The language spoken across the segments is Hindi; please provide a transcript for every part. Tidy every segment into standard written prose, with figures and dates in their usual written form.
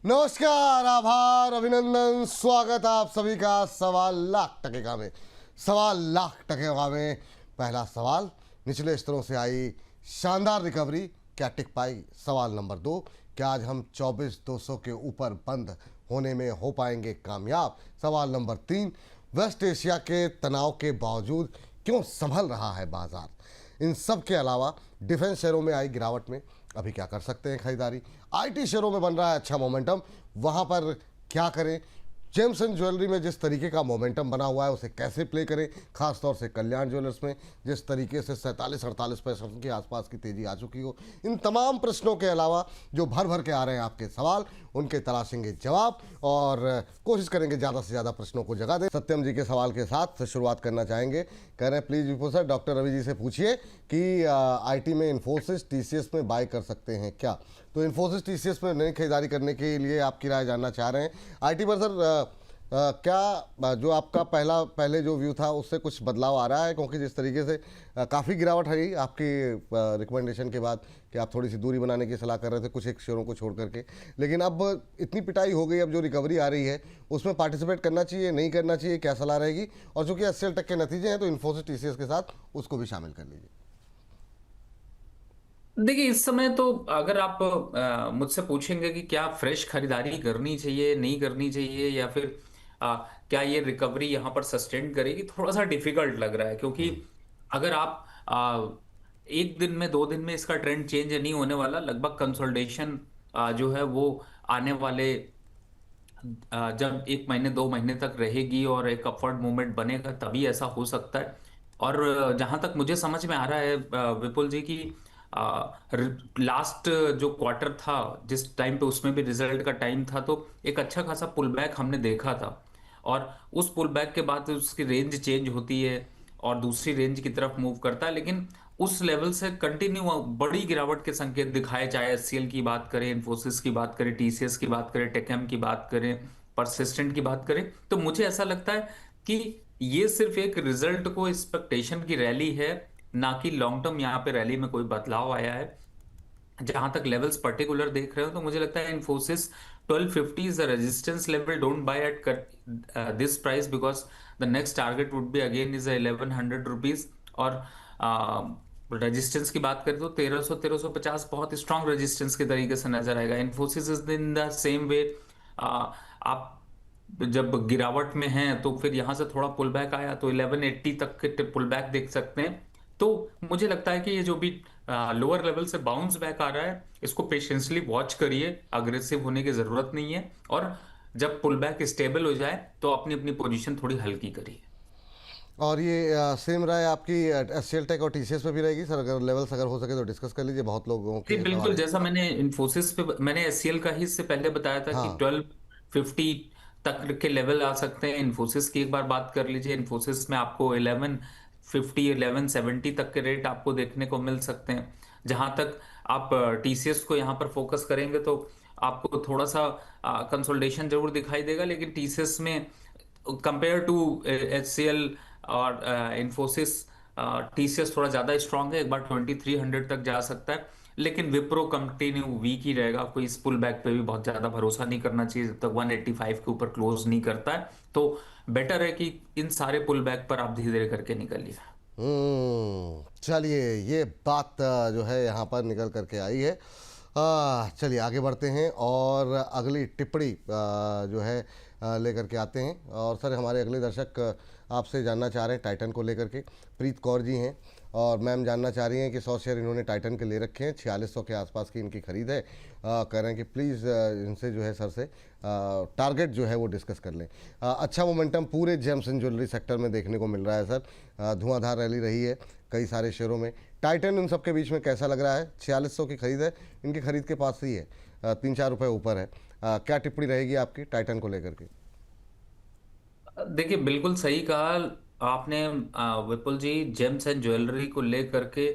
नमस्कार, आभार, अभिनंदन, स्वागत आप सभी का सवाल लाख टकेगा में। सवाल लाख टकेगा में पहला सवाल, निचले स्तरों से आई शानदार रिकवरी क्या टिक पाएगी? सवाल नंबर 2, क्या आज हम 24,200 के ऊपर बंद होने में हो पाएंगे कामयाब? सवाल नंबर 3, वेस्ट एशिया के तनाव के बावजूद क्यों संभल रहा है बाजार? इन सब के अलावा डिफेंस शेयरों में आई गिरावट में अभी क्या कर सकते हैं खरीदारी? आईटी शेयरों में बन रहा है अच्छा मोमेंटम, वहां पर क्या करें? जेम्स एंड ज्वेलरी में जिस तरीके का मोमेंटम बना हुआ है उसे कैसे प्ले करें? खासतौर से कल्याण ज्वेलर्स में जिस तरीके से 47-48% के आसपास की तेजी आ चुकी हो। इन तमाम प्रश्नों के अलावा जो भर भर के आ रहे हैं आपके सवाल, उनके तलाशेंगे जवाब और कोशिश करेंगे ज़्यादा से ज़्यादा प्रश्नों को जगह दें। सत्यम जी के सवाल के साथ शुरुआत करना चाहेंगे। कह रहे हैं please Vipul sir, doctor Ravi ji से पूछिए कि आईटी में इन्फोसिस टीसीएस में बाय कर सकते हैं क्या? तो इन्फोसिस टीसीएस में नई खरीदारी करने के लिए आपकी राय जानना चाह रहे हैं। आईटी पर सर क्या जो आपका पहले जो व्यू था उससे कुछ बदलाव आ रहा है? क्योंकि जिस तरीके से काफ़ी गिरावट है आपकी रिकमेंडेशन के बाद कि आप थोड़ी सी दूरी बनाने की सलाह कर रहे थे कुछ एक शेयरों को छोड़ करके, लेकिन अब इतनी पिटाई हो गई, अब जो रिकवरी आ रही है उसमें पार्टिसिपेट करना चाहिए, नहीं करना चाहिए, क्या सलाह रहेगी? और चूंकि 80% के नतीजे हैं तो इन्फोसिस टीसीएस के साथ उसको भी शामिल कर लीजिए। देखिए, इस समय तो अगर आप मुझसे पूछेंगे कि क्या फ्रेश खरीदारी करनी चाहिए, नहीं करनी चाहिए, या फिर क्या ये रिकवरी यहाँ पर सस्टेन करेगी, थोड़ा सा डिफिकल्ट लग रहा है। क्योंकि अगर आप एक दिन में 2 दिन में इसका ट्रेंड चेंज नहीं होने वाला। लगभग कंसोलिडेशन जो है वो आने वाले जब 1 महीने 2 महीने तक रहेगी और एक अपवर्ड मूवमेंट बनेगा, तभी ऐसा हो सकता है। और जहां तक मुझे समझ में आ रहा है विपुल जी की, लास्ट जो क्वार्टर था जिस टाइम पे, उसमें भी रिजल्ट का टाइम था, तो एक अच्छा खासा पुल बैक हमने देखा था। और उस पुल बैक के बाद उसकी रेंज चेंज होती है और दूसरी रेंज की तरफ मूव करता है, लेकिन उस लेवल से कंटिन्यू बड़ी गिरावट के संकेत दिखाए, चाहे एचसीएल की बात करें, इन्फोसिस की बात करें, टीसीएस की बात करें, टेकएम की बात करें, परसिस्टेंट की बात करें। तो मुझे ऐसा लगता है कि ये सिर्फ एक रिजल्ट को एक्सपेक्टेशन की रैली है, ना कि लॉन्ग टर्म यहाँ पे रैली में कोई बदलाव आया है। जहां तक लेवल्स पर्टिकुलर देख रहे हो, तो मुझे लगता है Infosys 1250 is a resistance level. Don't by at this price, because the next target would be again is 1100 rupees. और रेजिस्टेंस की बात करें तो 1300 1350 बहुत स्ट्रांग रेजिस्टेंस के तरीके से नजर आएगा। Infosys is in the same way. आप जब गिरावट में हैं तो फिर यहां से थोड़ा पुल बैक आया तो 1180 तक के पुल बैक देख सकते हैं। तो मुझे लगता है कि ये जो भी लोअर लेवल से बाउंस बैक आ रहा है, इसको पेशेंसली वॉच करिए, अग्रेसिव होने की जरूरत नहीं है। और जब पुल बैक स्टेबल हो जाए तो अपनी अपनी पोजीशन थोड़ी हल्की करिए। और ये सेम राय आपकी एचसीएल टेक और टीसीएस पे भी रहेगी सर? अगर लेवल्स अगर हो सके तो डिस्कस कर लीजिए, बहुत लोगों जी के बिल्कुल, सवाल हैं। जैसा मैंने इन्फोसिस पे, मैंने एचसीएल का ही इससे पहले बताया था कि हाँ। 1250 तक के लेवल आ सकते हैं। इन्फोसिस की एक बार बात कर लीजिए। इन्फोसिस में आपको 1150 1170 तक के रेट आपको देखने को मिल सकते हैं। जहां तक आप टीसीएस को यहाँ पर फोकस करेंगे तो आपको थोड़ा सा कंसोलिडेशन जरूर दिखाई देगा, लेकिन टीसीएस में कंपेयर टू एचसीएल और इन्फोसिस, टीसीएस थोड़ा ज्यादा स्ट्रांग है। एक बार 2300 तक जा सकता है, लेकिन विप्रो कंटिन्यू वीक ही रहेगा। कोई इस पुल बैक पे भी बहुत ज्यादा भरोसा नहीं करना चाहिए जब तक 185 के ऊपर क्लोज नहीं करता है। तो बेटर है कि इन सारे पुल बैक पर आप धीरे धीरे करके निकलिए। चलिए, ये बात जो है यहाँ पर निकल करके आई है। चलिए आगे बढ़ते हैं और अगली टिप्पणी जो है लेकर के आते हैं। और सर, हमारे अगले दर्शक आपसे जानना चाह रहे हैं टाइटन को लेकर के। प्रीत कौर जी हैं और मैम जानना चाह रही हैं कि 100 शेयर इन्होंने टाइटन के ले रखे हैं, 4600 के आसपास की इनकी खरीद है। कह रहे हैं कि प्लीज़ इनसे जो है सर से टारगेट जो है वो डिस्कस कर लें। अच्छा मोमेंटम पूरे जेम्स एंड ज्वेलरी सेक्टर में देखने को मिल रहा है सर। धुआंधार रैली रही है कई सारे शेयरों में। टाइटन इन सब के बीच में कैसा लग रहा है? 4600 की खरीद है, इनकी खरीद के पास ही है, 3-4 रुपये ऊपर है। क्या टिप्पणी रहेगी आपकी टाइटन को लेकर के? देखिए, बिल्कुल सही कहा आपने विपुल जी। जेम्स एंड ज्वेलरी को लेकर के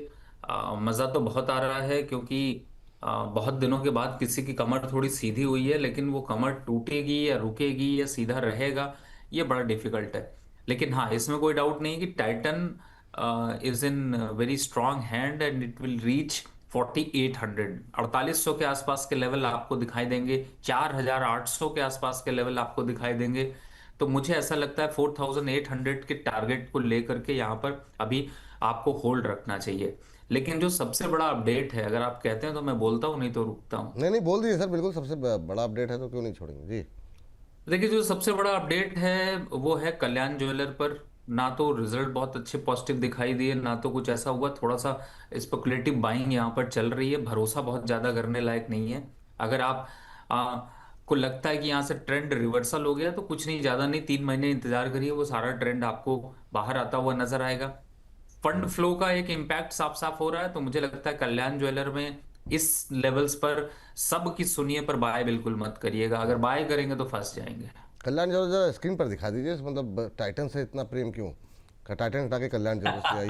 मजा तो बहुत आ रहा है, क्योंकि बहुत दिनों के बाद किसी की कमर थोड़ी सीधी हुई है, लेकिन वो कमर टूटेगी या रुकेगी या सीधा रहेगा, ये बड़ा डिफिकल्ट है। लेकिन हाँ, इसमें कोई डाउट नहीं कि Titan is in very strong hand and it will reach 4800, 4800 के आसपास के लेवल आपको दिखाई देंगे, 4800 के आसपास के लेवल आपको दिखाई देंगे। तो मुझे ऐसा लगता है 4800 के टारगेट को लेकर के यहाँ पर अभी आपको होल्ड रखना चाहिए। लेकिन जो सबसे बड़ा अपडेट है, अगर आप कहते हैं तो मैं बोलता हूँ, नहीं तो रुकता हूँ। नहीं नहीं, बोल दीजिए सर, बिल्कुल सबसे बड़ा अपडेट है तो क्यों नहीं छोड़ेंगे जी। देखिए, जो सबसे बड़ा अपडेट है वो है कल्याण ज्वेलर पर। ना तो रिजल्ट बहुत अच्छे पॉजिटिव दिखाई दिए, ना तो कुछ ऐसा हुआ, थोड़ा सा स्पेकुलेटिव बाइंग यहाँ पर चल रही है, भरोसा बहुत ज्यादा करने लायक नहीं है। अगर आप को लगता है कि यहाँ से ट्रेंड रिवर्सल हो गया, तो कुछ नहीं, ज्यादा नहीं, 3 महीने इंतजार करिए, वो सारा ट्रेंड आपको बाहर आता हुआ नजर आएगा। फंड फ्लो का एक इम्पैक्ट साफ साफ हो रहा है, तो मुझे लगता है कल्याण ज्वेलर में इस लेवल्स पर सब की सुनिए, पर बाय बिल्कुल मत करिएगा। अगर बाय करेंगे तो फंस जाएंगे। कल्याण ज्वेलर्स जरा स्क्रीन पर दिखा दीजिए, मतलब टाइटन से इतना प्रेम क्यों? टाइटन हटा के कल्याण ज्वेलर्स ले आइए।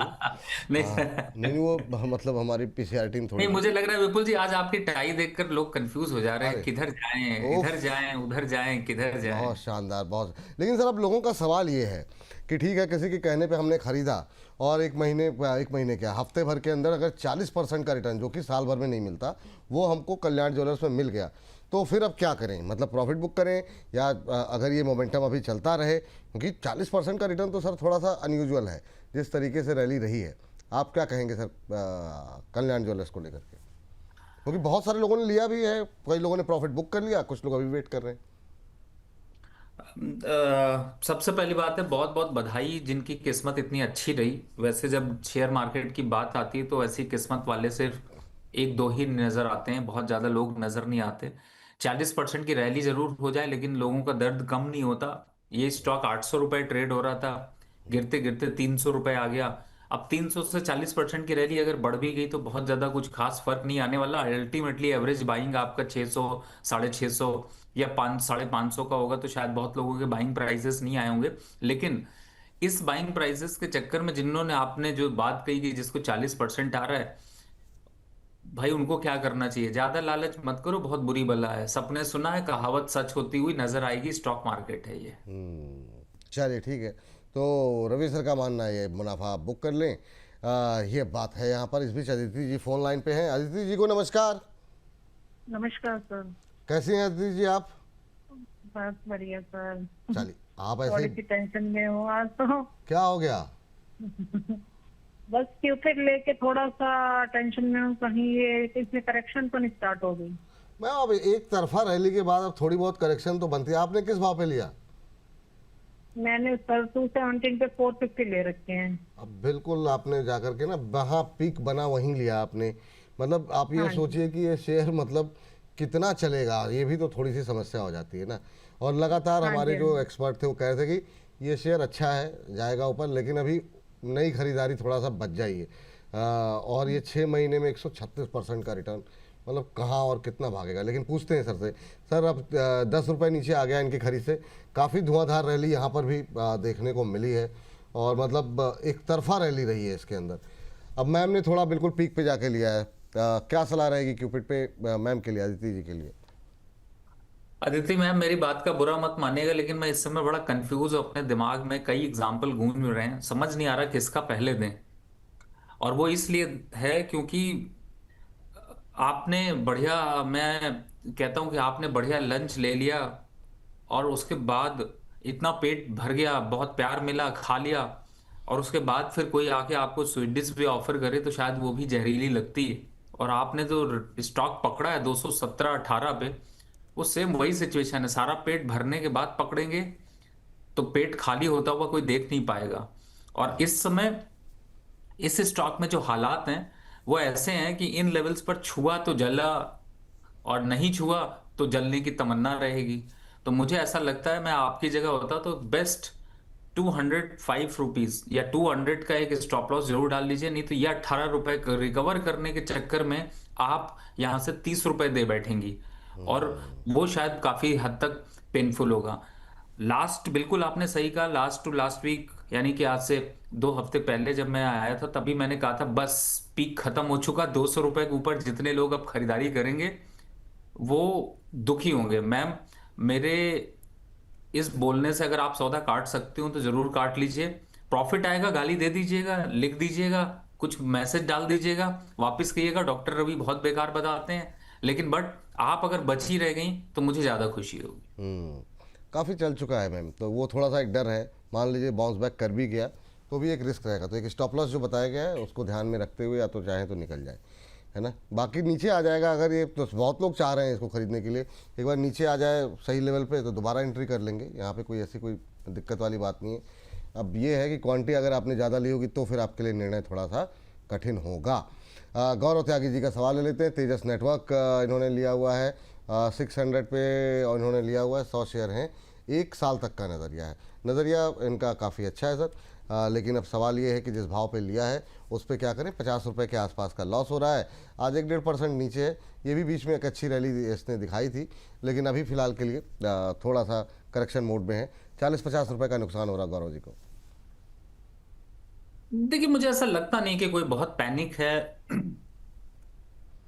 नहीं हाँ, नहीं नहीं, वो मतलब हमारी पीसीआर टीम थोड़ी नहीं, सी। मुझे लग रहा है विपुल जी, आज आपकी टाई देखकर लोग कंफ्यूज हो जा रहे हैं, अरे किधर जाएं, ओफ, इधर जाएं, उधर जाएं, किधर जाएं। बहुत शानदार, बहुत। लेकिन सर अब लोगों का सवाल ये है कि ठीक है, किसी के कहने पे हमने खरीदा और एक महीने क्या, हफ्ते भर के अंदर अगर 40% का रिटर्न, जो कि साल भर में नहीं मिलता, वो हमको कल्याण ज्वेलर्स में मिल गया, तो फिर अब क्या करें? मतलब प्रॉफिट बुक करें या अगर ये मोमेंटम अभी चलता रहे, क्योंकि 40% का रिटर्न तो सर थोड़ा सा अनयूजुअल है जिस तरीके से रैली रही है। आप क्या कहेंगे सर कल्याण ज्वेलर्स को लेकर के? क्योंकि बहुत सारे लोगों ने लिया भी है, कई लोगों ने प्रॉफिट बुक कर लिया, कुछ लोग अभी वेट कर रहे हैं। सबसे पहली बात है, बहुत बहुत बधाई जिनकी किस्मत इतनी अच्छी रही। वैसे जब शेयर मार्केट की बात आती है तो ऐसी किस्मत वाले सिर्फ एक दो ही नजर आते हैं, बहुत ज्यादा लोग नजर नहीं आते। 40% की रैली जरूर हो जाए, लेकिन लोगों का दर्द कम नहीं होता। ये स्टॉक 800 रुपये ट्रेड हो रहा था, गिरते गिरते 300 रुपये आ गया। अब 300 से 40% की रैली अगर बढ़ भी गई तो बहुत ज्यादा कुछ खास फर्क नहीं आने वाला। अल्टीमेटली एवरेज बाइंग आपका 600, 650 या 500, 550 का होगा, तो शायद बहुत लोगों के बाइंग प्राइसेस नहीं आए होंगे। लेकिन इस बाइंग प्राइसेस के चक्कर में जिन्होंने, आपने जो बात कही कि जिसको 40% आ रहा है, भाई उनको क्या करना चाहिए? ज्यादा लालच मत करो, बहुत बुरी बला है। सपने सुना है, कहावत सच होती हुई नजर आएगी, स्टॉक मार्केट है ये। चलिए ठीक है। तो रवि सर का मानना है ये मुनाफा आप बुक कर लें, ये बात है यहाँ पर। इस बीच अदिति जी फोन लाइन पे हैं। अदिति जी को नमस्कार। नमस्कार सर। कैसी हैं अदिति जी आप? बस बढ़िया सर। चलिए, आप ऐसे थोड़ी सी टेंशन में हूँ आज तो। क्या हो गया? बस क्यूपिड लेके थोड़ा सा टेंशन में हूँ, कहीं ये इसमें करेक्शन तो नहीं स्टार्ट हो गई। मैं अब एक तरफा रैली के बाद अब थोड़ी बहुत करेक्शन तो बनती है। आपने किस भाव पे लिया? मैंने सर 217 पे 450 ले रखे हैं। अब बिल्कुल आपने जाकर के ना वहाँ पीक बना वहीं लिया आपने। मतलब आप ये हाँ जी। सोचिए कि ये शेयर मतलब कितना चलेगा, ये भी तो थोड़ी सी समस्या हो जाती है ना। और लगातार हाँ हमारे जी। जो एक्सपर्ट थे वो कह रहे थे कि ये शेयर अच्छा है, जाएगा ऊपर, लेकिन अभी नई खरीदारी थोड़ा सा बच जाइए। और ये 6 महीने में 136% का रिटर्न, मतलब कहाँ और कितना भागेगा। लेकिन पूछते हैं सर से। सर अब 10 रुपये नीचे आ गया इनकी खरीद से। काफ़ी धुआंधार रैली यहाँ पर भी देखने को मिली है, और मतलब एक तरफा रैली रही है इसके अंदर। अब मैम ने थोड़ा बिल्कुल पीक पे जाके लिया है। क्या सलाह रहेगी क्यूपिड पे मैम के लिए, अदिति जी के लिए? अदिति मैम, मेरी बात का बुरा मत मानिएगा, लेकिन मैं इस समय बड़ा कंफ्यूज हूँ। अपने दिमाग में कई एग्जाम्पल गूंज रहे हैं, समझ नहीं आ रहा किसका पहले दें। और वो इसलिए है क्योंकि आपने बढ़िया, मैं कहता हूं कि आपने बढ़िया लंच ले लिया और उसके बाद इतना पेट भर गया, बहुत प्यार मिला, खा लिया, और उसके बाद फिर कोई आके आपको स्वीट डिश भी ऑफर करे तो शायद वो भी जहरीली लगती है। और आपने जो स्टॉक पकड़ा है 217-18 पे, वो सेम वही सिचुएशन है। सारा पेट भरने के बाद पकड़ेंगे तो पेट खाली होता हुआ कोई देख नहीं पाएगा। और इस समय इस स्टॉक में जो हालात हैं वो ऐसे हैं कि इन लेवल्स पर छुआ तो जला, और नहीं छुआ तो जलने की तमन्ना रहेगी। तो मुझे ऐसा लगता है, मैं आपकी जगह होता तो बेस्ट 205 रुपीज या 200 का एक स्टॉप लॉस जरूर डाल लीजिए। नहीं तो ये 18 रुपए रिकवर करने के चक्कर में आप यहां से 30 रुपए दे बैठेंगी, और वो शायद काफी हद तक पेनफुल होगा। लास्ट, बिल्कुल आपने सही कहा, लास्ट टू लास्ट वीक, यानी कि आज से 2 हफ्ते पहले जब मैं आया था तभी मैंने कहा था बस पीक खत्म हो चुका। 200 रुपए के ऊपर जितने लोग अब खरीदारी करेंगे वो दुखी होंगे। मैम, मेरे इस बोलने से अगर आप सौदा काट सकते हो तो जरूर काट लीजिए। प्रॉफिट आएगा, गाली दे दीजिएगा, लिख दीजिएगा, कुछ मैसेज डाल दीजिएगा, वापस कहिएगा डॉक्टर रवि बहुत बेकार बताते हैं, लेकिन बट आप अगर बची रह गई तो मुझे ज़्यादा खुशी होगी। काफ़ी चल चुका है मैम, तो वो थोड़ा सा एक डर है, मान लीजिए बाउंस बैक कर भी गया तो भी एक रिस्क रहेगा, तो एक स्टॉप लॉस जो बताया गया है उसको ध्यान में रखते हुए या तो चाहें तो निकल जाए, है ना। बाकी नीचे आ जाएगा अगर ये, तो बहुत लोग चाह रहे हैं इसको खरीदने के लिए, एक बार नीचे आ जाए सही लेवल पे तो दोबारा एंट्री कर लेंगे, यहाँ पे कोई ऐसी कोई दिक्कत वाली बात नहीं है। अब ये है कि क्वांटिटी अगर आपने ज़्यादा ली होगी तो फिर आपके लिए निर्णय थोड़ा सा कठिन होगा। गौरव त्यागी जी का सवाल ले लेते हैं। तेजस नेटवर्क इन्होंने लिया हुआ है 600 पे, और इन्होंने लिया हुआ है 100 शेयर हैं, 1 साल तक का नज़रिया है, नज़रिया इनका काफ़ी अच्छा है सर। लेकिन अब सवाल ये है कि जिस भाव पे लिया है उस पे क्या करें, 50 रुपये के आसपास का लॉस हो रहा है, आज 1-1.5% नीचे है। ये भी बीच में एक अच्छी रैली इसने दिखाई थी, लेकिन अभी फ़िलहाल के लिए थोड़ा सा करेक्शन मोड में है, 40-50 रुपये का नुकसान हो रहा गौरव जी को। देखिए मुझे ऐसा लगता नहीं कि कोई बहुत पैनिक है।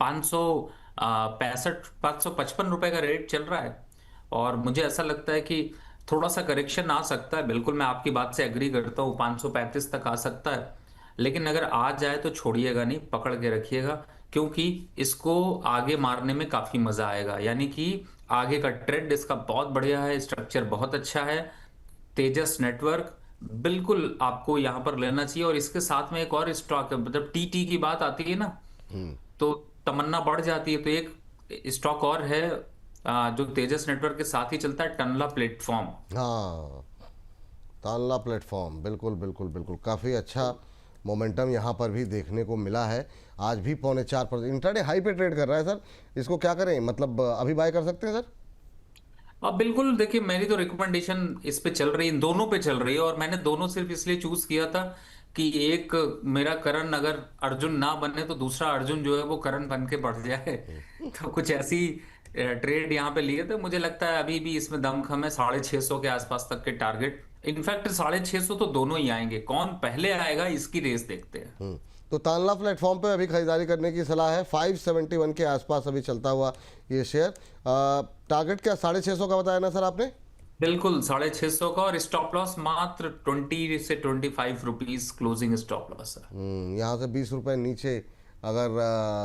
555 रुपए का रेट चल रहा है, और मुझे ऐसा लगता है कि थोड़ा सा करेक्शन आ सकता है। बिल्कुल मैं आपकी बात से एग्री करता हूँ, 535 तक आ सकता है, लेकिन अगर आ जाए तो छोड़िएगा नहीं, पकड़ के रखिएगा, क्योंकि इसको आगे मारने में काफी मजा आएगा। यानी कि आगे का ट्रेंड इसका बहुत बढ़िया है, स्ट्रक्चर बहुत अच्छा है। तेजस नेटवर्क बिल्कुल आपको यहां पर लेना चाहिए, और इसके साथ में एक और स्टॉक है, मतलब टी की बात आती है ना, तो तमन्ना बढ़ जाती है। तो एक स्टॉक और है जो तेजस नेटवर्क के साथ ही चलता है, टनला प्लेटफॉर्म। हाँ, तानला प्लेटफॉर्म, बिल्कुल बिल्कुल बिल्कुल, काफ़ी अच्छा मोमेंटम यहाँ पर भी देखने को मिला है। आज भी 4.25% इंट्राडे हाई पे ट्रेड कर रहा है सर, इसको क्या करें, मतलब अभी बाय कर सकते हैं सर? अब बिल्कुल देखिए, मेरी तो रिकमेंडेशन इस पे चल रही है, इन दोनों पे चल रही है, और मैंने दोनों सिर्फ इसलिए चूज किया था कि एक मेरा करण अगर अर्जुन ना बने तो दूसरा अर्जुन जो है वो करण बन के बढ़ जाए। तो कुछ ऐसी ट्रेड यहाँ पे लिए थे। मुझे लगता है अभी भी इसमें दमखम है, 650 के आसपास तक के टारगेट, इनफैक्ट 650 तो दोनों ही आएंगे, कौन पहले आएगा इसकी रेस देखते हैं। तो तानला प्लेटफॉर्म पे अभी खरीदारी करने की सलाह है, 571 के आसपास अभी चलता हुआ ये शेयर। टारगेट क्या 650 का बताया ना सर आपने? बिल्कुल 650 का, और स्टॉप लॉस मात्र 20 से 25 रुपीज क्लोजिंग स्टॉप लॉस है। यहाँ से 20 रुपये नीचे अगर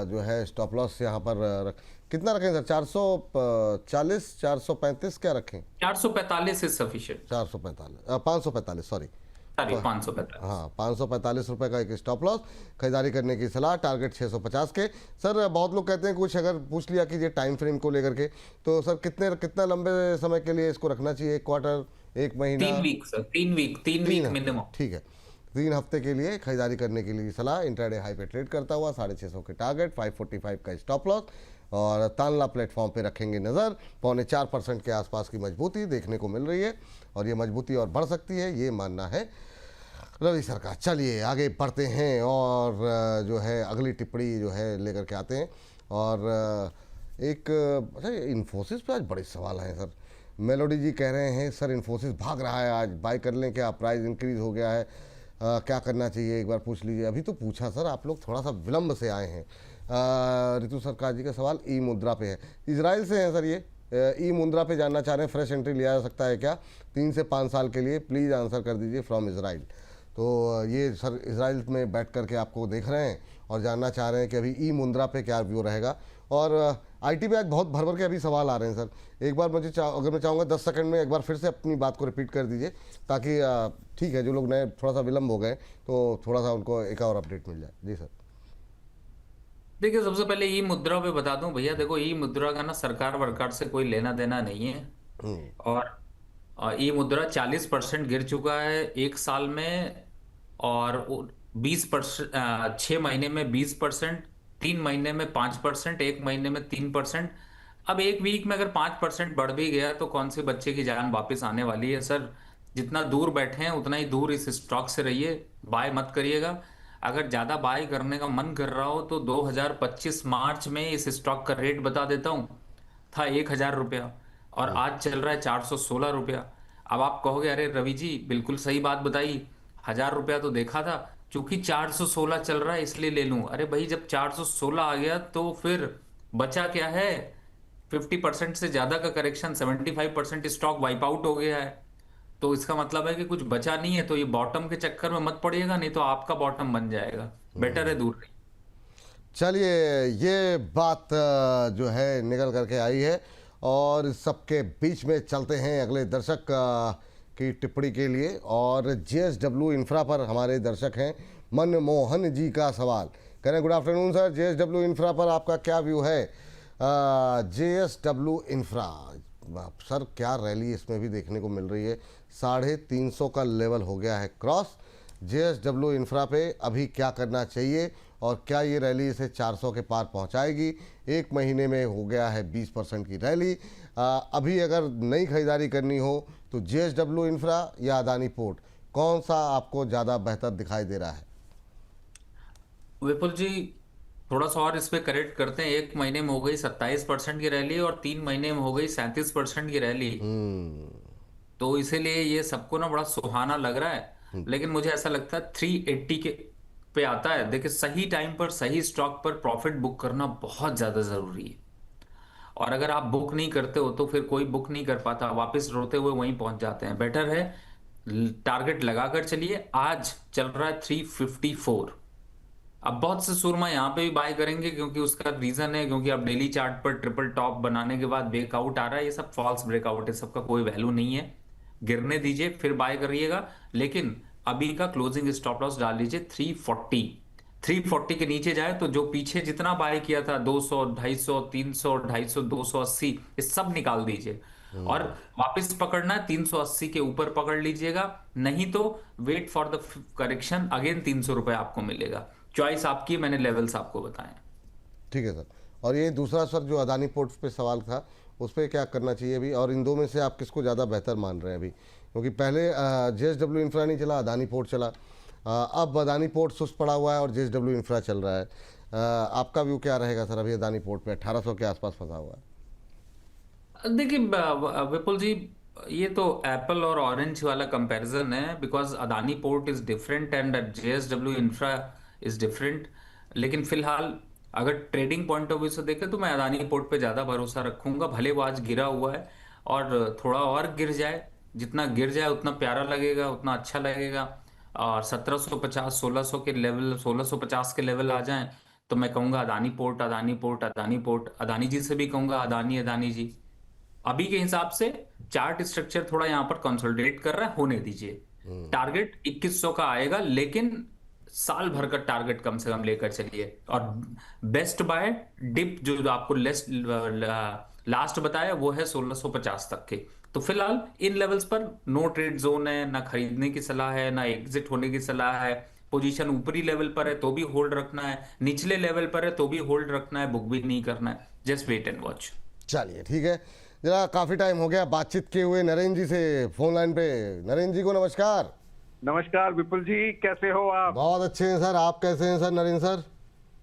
जो है स्टॉप लॉस यहाँ पर कितना रखें सर, 440, 435 क्या रखें? 445 इज सफिशिएंट। 445, 545, sorry, sorry 545। हाँ, 545 रुपये का एक स्टॉप लॉस, खरीदारी करने की सलाह, टारगेट 650 के। सर बहुत लोग कहते हैं, कुछ अगर पूछ लिया कि ये टाइम फ्रेम को लेकर के, तो सर कितना लंबे समय के लिए इसको रखना चाहिए, 1 क्वार्टर, 1 महीना? 3 वीक सर, 3 वीक मिनिमम। ठीक है, 3 हफ्ते के लिए खरीदारी करने के लिए सलाह, इंट्राडे हाई पे ट्रेड करता हुआ, 650 के टारगेट, 545 का स्टॉप लॉस, और तानला प्लेटफॉर्म पे रखेंगे नज़र। 4.25% के आसपास की मजबूती देखने को मिल रही है, और ये मजबूती और बढ़ सकती है, ये मानना है रवि सर का। चलिए आगे बढ़ते हैं, और जो है अगली टिप्पणी जो है लेकर के आते हैं। और एक अच्छा, इन्फोसिस पे आज बड़े सवाल हैं सर। मेलोडी जी कह रहे हैं सर इन्फोसिस भाग रहा है, आज बाय कर लें क्या, प्राइस इंक्रीज हो गया है, क्या करना चाहिए, एक बार पूछ लीजिए। अभी तो पूछा सर, आप लोग थोड़ा सा विलम्ब से आए हैं। ऋतु सरकार जी का सवाल ई मुद्रा पे है, इजराइल से है सर ये। ई मुद्रा पे जानना चाह रहे हैं, फ्रेश एंट्री लिया जा सकता है क्या 3 से 5 साल के लिए, प्लीज़ आंसर कर दीजिए फ्रॉम इजराइल। तो ये सर इजराइल में बैठ करके आपको देख रहे हैं और जानना चाह रहे हैं कि अभी ई मुद्रा पे क्या व्यू रहेगा। और आईटी पे आज बहुत भर भर के अभी सवाल आ रहे हैं सर। एक बार मुझे अगर मैं चाहूँगा 10 सेकंड में एक बार फिर से अपनी बात को रिपीट कर दीजिए, ताकि ठीक है, जो लोग नए थोड़ा सा विलम्ब हो गए तो थोड़ा सा उनको एक और अपडेट मिल जाए। जी सर। देखिए सबसे पहले ई मुद्रा पे बता दूं भैया, देखो ई मुद्रा का ना सरकार वरकार से कोई लेना देना नहीं है, और ई मुद्रा 40% गिर चुका है 1 साल में, और 20%, 6 महीने में 20%, 3 महीने में 5%, 1 महीने में 3%। अब 1 वीक में अगर 5% बढ़ भी गया तो कौन से बच्चे की जान वापस आने वाली है सर। जितना दूर बैठे हैं उतना ही दूर इस स्टॉक से रहिए, बाय मत करिएगा। अगर ज्यादा बाय करने का मन कर रहा हो तो 2025 मार्च में इस स्टॉक का रेट बता देता हूं, था 1,000 रुपया, और आज चल रहा है 416 रुपया। अब आप कहोगे अरे रवि जी बिल्कुल सही बात बताई, 1,000 रुपया तो देखा था, चूंकि 416 चल रहा है इसलिए ले लूं। अरे भाई जब 416 आ गया तो फिर बचा क्या है, 50% से ज्यादा का करेक्शन, 75% स्टॉक वाइप आउट हो गया है। तो इसका मतलब है कि कुछ बचा नहीं है, तो ये बॉटम के चक्कर में मत पड़िएगा, नहीं तो आपका बॉटम बन जाएगा। बेटर है दूर रहिए। चलिए, ये बात जो है निकल करके आई है, और इस सबके बीच में चलते हैं अगले दर्शक की टिप्पणी के लिए। और JSW इंफ्रा पर हमारे दर्शक हैं मनमोहन जी का सवाल। कह रहे हैं good afternoon sir, JSW infra पर आपका क्या व्यू है? JSW इंफ्रा सर, क्या रैली इसमें भी देखने को मिल रही है, 350 का लेवल हो गया है क्रॉस। JSW इंफ्रा पे अभी क्या करना चाहिए, और क्या ये रैली इसे 400 के पार पहुंचाएगी? एक महीने में हो गया है 20% की रैली। अभी अगर नई खरीदारी करनी हो तो JSW इंफ्रा या अदानी पोर्ट, कौन सा आपको ज़्यादा बेहतर दिखाई दे रहा है? विपुल जी, थोड़ा सा और इस पे करेक्ट करते हैं। एक महीने में हो गई 27% की रैली और 3 महीने में हो गई 37% की रैली। तो इसीलिए ये सबको ना बड़ा सुहाना लग रहा है, लेकिन मुझे ऐसा लगता है 380 के पे आता है। देखिए, सही टाइम पर सही स्टॉक पर प्रॉफिट बुक करना बहुत ज्यादा जरूरी है, और अगर आप बुक नहीं करते हो तो फिर कोई बुक नहीं कर पाता, वापस रोते हुए वहीं पहुंच जाते हैं। बेटर है टारगेट लगाकर चलिए। आज चल रहा है 354। अब बहुत से सुरमा यहाँ पे भी बाय करेंगे, क्योंकि उसका रीजन है, क्योंकि अब डेली चार्ट पर ट्रिपल टॉप बनाने के बाद ब्रेकआउट आ रहा है। ये सब फॉल्स ब्रेकआउट है, सबका कोई वैल्यू नहीं है। गिरने दीजिए फिर बाय करिएगा, लेकिन अभी का क्लोजिंग स्टॉप लॉस डाल लीजिए 340। 340 के नीचे जाए तो जो पीछे जितना बाय किया था 200, 250, 300, 250, 280, ये सब निकाल दीजिए, और वापस पकड़ना है 380 के ऊपर पकड़ लीजिएगा। नहीं तो wait for the correction, again 300 रुपए आपको मिलेगा। चॉइस आपकी, मैंने लेवल्स आपको बताए। ठीक है सर। और ये दूसरा सर जो अदानी पोर्ट पे सवाल था, उस पर क्या करना चाहिए अभी, और इन दो में से आप किसको ज़्यादा बेहतर मान रहे हैं अभी? क्योंकि पहले JSW इंफ्रा नहीं चला, अदानी पोर्ट चला। अब अदानी पोर्ट सुस्त पड़ा हुआ है और JSW इंफ्रा चल रहा है। आपका व्यू क्या रहेगा सर? अभी अदानी पोर्ट पे 1800 के आसपास फंसा हुआ है। देखिए विपुल जी, ये तो एप्पल और ऑरेंज वाला कंपैरिजन है, because Adani port is different and JSW infra is different. लेकिन फिलहाल अगर ट्रेडिंग पॉइंट ऑफ व्यू से देखें तो मैं अदानी पोर्ट पे ज्यादा भरोसा रखूंगा। भले वो आज गिरा हुआ है, और थोड़ा और गिर जाए, जितना गिर जाए उतना प्यारा लगेगा, उतना अच्छा लगेगा। और 1750, 1600 के लेवल, 1650 के लेवल आ जाएं तो मैं कहूंगा Adani port, Adani port, Adani port. Adani ji से भी कहूंगा अदानी, अदानी जी। अभी के हिसाब से चार्ट स्ट्रक्चर थोड़ा यहां पर कंसोलिडेट कर रहा है, होने दीजिए। टारगेट 2100 का आएगा, लेकिन साल भर का टारगेट कम से कम लेकर चलिए। और बेस्ट बाय डिप जो आपको लास्ट बताया वो है 1650 तक के। तो फिलहाल इन लेवल्स पर नो ट्रेड जोन है, ना खरीदने की सलाह है, ना एग्जिट होने की सलाह है। पोजीशन ऊपरी लेवल पर है तो भी होल्ड रखना है, निचले लेवल पर है तो भी होल्ड रखना है, बुक भी नहीं करना है। Just wait and watch. चलिए ठीक है, जरा काफ़ी टाइम हो गया बातचीत किए हुए। नरेंद्र जी से फोन लाइन पे, नरेंद्र जी को नमस्कार। नमस्कार विपुल जी, कैसे हो आप? बहुत अच्छे हैं सर, आप कैसे हैं सर नरेंद्र सर?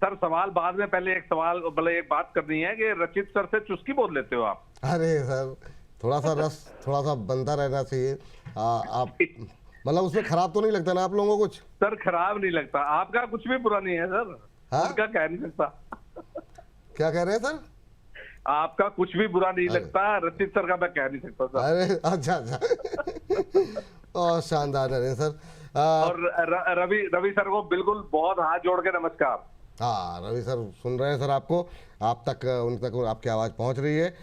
सर सवाल बाद में, पहले एक सवाल, मतलब एक बात करनी है कि रचित सर से चुस्की बोल लेते हो आप। अरे सर, थोड़ा सा रस थोड़ा सा बनता रहना चाहिए। आप मतलब उसमें खराब तो नहीं लगता ना आप लोगों को कुछ? सर खराब नहीं लगता, आपका कुछ भी बुरा नहीं है सर। हाँ? उनका कह नहीं सकता। क्या कह रहे हैं सर? आपका कुछ भी बुरा नहीं लगता, रचित सर का मैं कह नहीं सकता सर। अरे अच्छा अच्छा। और शानदार नरेंद्र सर। और रवि सर को बिल्कुल बहुत हाथ जोड़ के नमस्कार। हाँ, रवि सर सुन रहे हैं सर आपको, आप तक उन तक आपकी आवाज़ पहुंच रही है।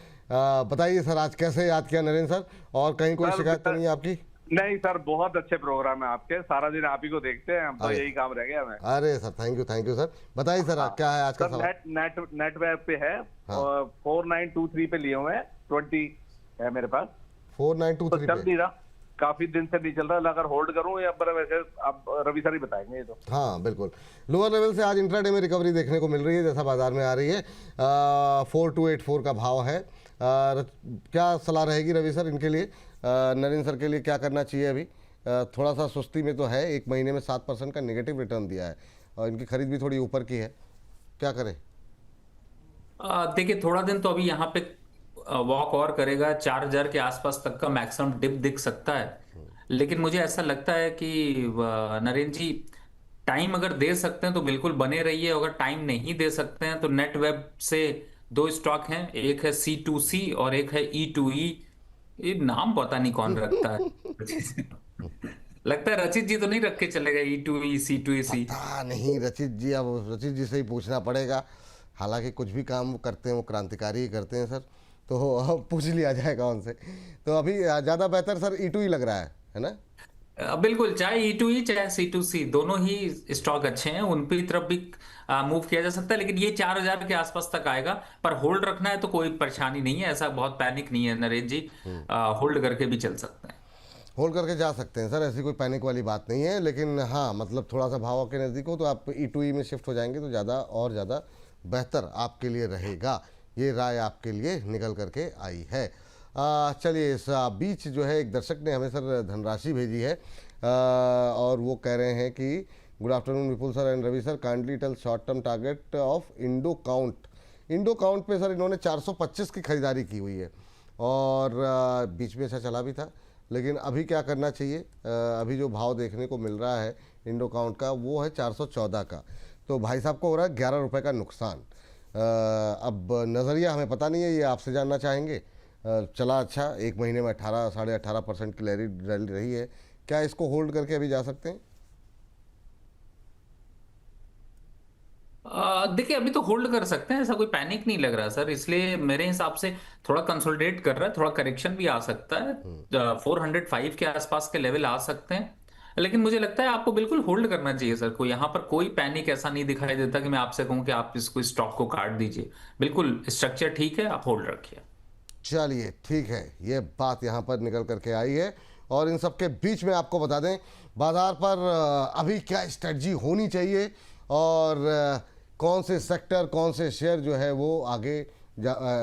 बताइए सर, आज कैसे याद किया नरेंद्र सर, और कहीं कोई शिकायत तो नहीं है आपकी? नहीं सर, बहुत अच्छे प्रोग्राम है आपके, सारा दिन आप ही को देखते हैं हम, तो यही काम रह गया हमें। अरे सर थैंक यू सर। बताइए सर, क्या है आज का सवाल? नेट वेब पे है, 4923 पे लिए हुए हैं, 20 है मेरे पास। 4923 चल नहीं रहा, काफी दिन से नहीं चल रहा, अगर होल्ड करूं या वैसे अब रवि सर ही बताएंगे ये तो। हाँ बिल्कुल, लोअर लेवल से आज इंट्राडे में रिकवरी देखने को मिल रही है, जैसा बाजार में आ रही है। 4284 का भाव है। क्या सलाह रहेगी रवि सर इनके लिए? नरेंद्र सर के लिए क्या करना चाहिए अभी? थोड़ा सा सुस्ती में तो है, एक महीने में 7% का नेगेटिव रिटर्न दिया है, और इनकी खरीद भी थोड़ी ऊपर की है, क्या करें? देखिए, थोड़ा दिन तो अभी यहाँ पे वॉक और करेगा, 4000 के आसपास तक का मैक्सिमम डिप दिख सकता है। लेकिन मुझे ऐसा लगता है कि नरेंद्र जी, टाइम अगर दे सकते हैं तो बिल्कुल बने रहिए, अगर टाइम नहीं दे सकते हैं तो नेट वेब से 2 स्टॉक हैं, एक है C2C और एक है E2E। ये नाम पता नहीं कौन रखता है। लगता है रचित जी तो नहीं रख के चले गए E2E C2E पता नहीं रचित जी, अब रचित जी से ही पूछना पड़ेगा। हालांकि कुछ भी काम करते हैं वो क्रांतिकारी ही करते हैं सर, तो अब पूछ लिया जाएगा उनसे। तो अभी ज़्यादा बेहतर सर E2 ही लग रहा है ना? बिल्कुल, चाहे E2E चाहे C2C दोनों ही स्टॉक अच्छे हैं, उन पे तरफ भी मूव किया जा सकता है, लेकिन ये 4,000 के आसपास तक आएगा। पर होल्ड रखना है तो कोई परेशानी नहीं है, ऐसा बहुत पैनिक नहीं है नरेश जी, होल्ड करके भी चल सकते हैं। होल्ड करके जा सकते हैं सर, ऐसी कोई पैनिक वाली बात नहीं है। लेकिन हाँ, मतलब थोड़ा सा भाव के नज़दीक हो तो आप E2E में शिफ्ट हो जाएंगे तो ज़्यादा और ज़्यादा बेहतर आपके लिए रहेगा। ये राय आपके लिए निकल करके आई है। चलिए, इस बीच जो है एक दर्शक ने हमें सर धनराशि भेजी है, और वो कह रहे हैं कि good afternoon Vipul sir and Ravi sir, kindly tell short term target of Indo Count. Indo Count पे सर इन्होंने 425 की खरीदारी की हुई है, और बीच में अच्छा चला भी था। लेकिन अभी क्या करना चाहिए? अभी जो भाव देखने को मिल रहा है इंडो काउंट का वो है 414 का, तो भाई साहब को हो रहा है 11 रुपये का नुकसान। अब नज़रिया हमें पता नहीं है, ये आपसे जानना चाहेंगे। चला अच्छा, एक महीने में 18 साढ़े 18% की रैली रही है, क्या इसको होल्ड करके अभी जा सकते हैं? देखिए, अभी तो होल्ड कर सकते हैं, ऐसा कोई पैनिक नहीं लग रहा सर, इसलिए मेरे हिसाब से थोड़ा कंसोलिडेट कर रहा है, थोड़ा करेक्शन भी आ सकता है। 405 के आसपास के लेवल आ सकते हैं, लेकिन मुझे लगता है आपको बिल्कुल होल्ड करना चाहिए सर। कोई यहाँ पर कोई पैनिक ऐसा नहीं दिखाई देता कि मैं आपसे कहूं कि आप इसको स्टॉक को काट दीजिए। बिल्कुल स्ट्रक्चर ठीक है, आप होल्ड रखिए। चलिए ठीक है, ये बात यहाँ पर निकल करके आई है। और इन सब के बीच में आपको बता दें बाजार पर अभी क्या स्ट्रेटजी होनी चाहिए, और कौन से सेक्टर, कौन से शेयर जो है वो आगे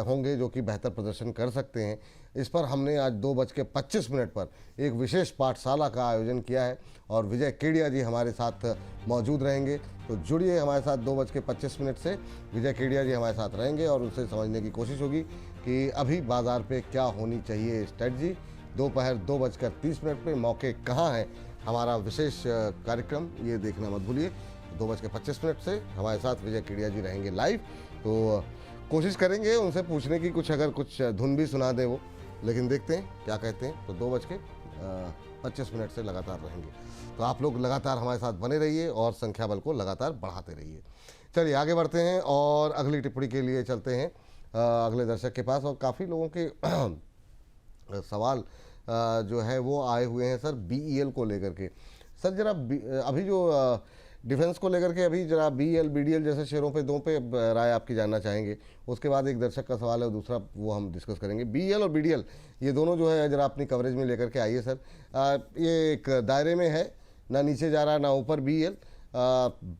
होंगे जो कि बेहतर प्रदर्शन कर सकते हैं। इस पर हमने आज 2:25 पर एक विशेष पाठशाला का आयोजन किया है, और विजय केडिया जी हमारे साथ मौजूद रहेंगे। तो जुड़िए हमारे साथ 2:25 से, विजय केडिया जी हमारे साथ रहेंगे और उनसे समझने की कोशिश होगी कि अभी बाज़ार पे क्या होनी चाहिए स्ट्रेटजी। दोपहर 2:30 पे मौके कहाँ हैं, हमारा विशेष कार्यक्रम ये देखना मत भूलिए। 2:25 से हमारे साथ विजय केडिया जी रहेंगे लाइव, तो कोशिश करेंगे उनसे पूछने की कुछ, अगर कुछ धुन भी सुना दे वो, लेकिन देखते हैं क्या कहते हैं। तो 2:25 से लगातार रहेंगे, तो आप लोग लगातार हमारे साथ बने रहिए और संख्या बल को लगातार बढ़ाते रहिए। चलिए आगे बढ़ते हैं और अगली टिप्पणी के लिए चलते हैं अगले दर्शक के पास। और काफ़ी लोगों के सवाल जो है वो आए हुए हैं सर BEL को लेकर के। सर जरा अभी जो डिफेंस को लेकर के अभी जरा BEL BDL जैसे शेयरों पे दो पे राय आपकी जानना चाहेंगे। उसके बाद एक दर्शक का सवाल है, दूसरा वो हम डिस्कस करेंगे। BEL और BDL ये दोनों जो है जरा अपनी कवरेज में लेकर के आइए सर। ये एक दायरे में है, ना नीचे जा रहा है ना ऊपर BEL।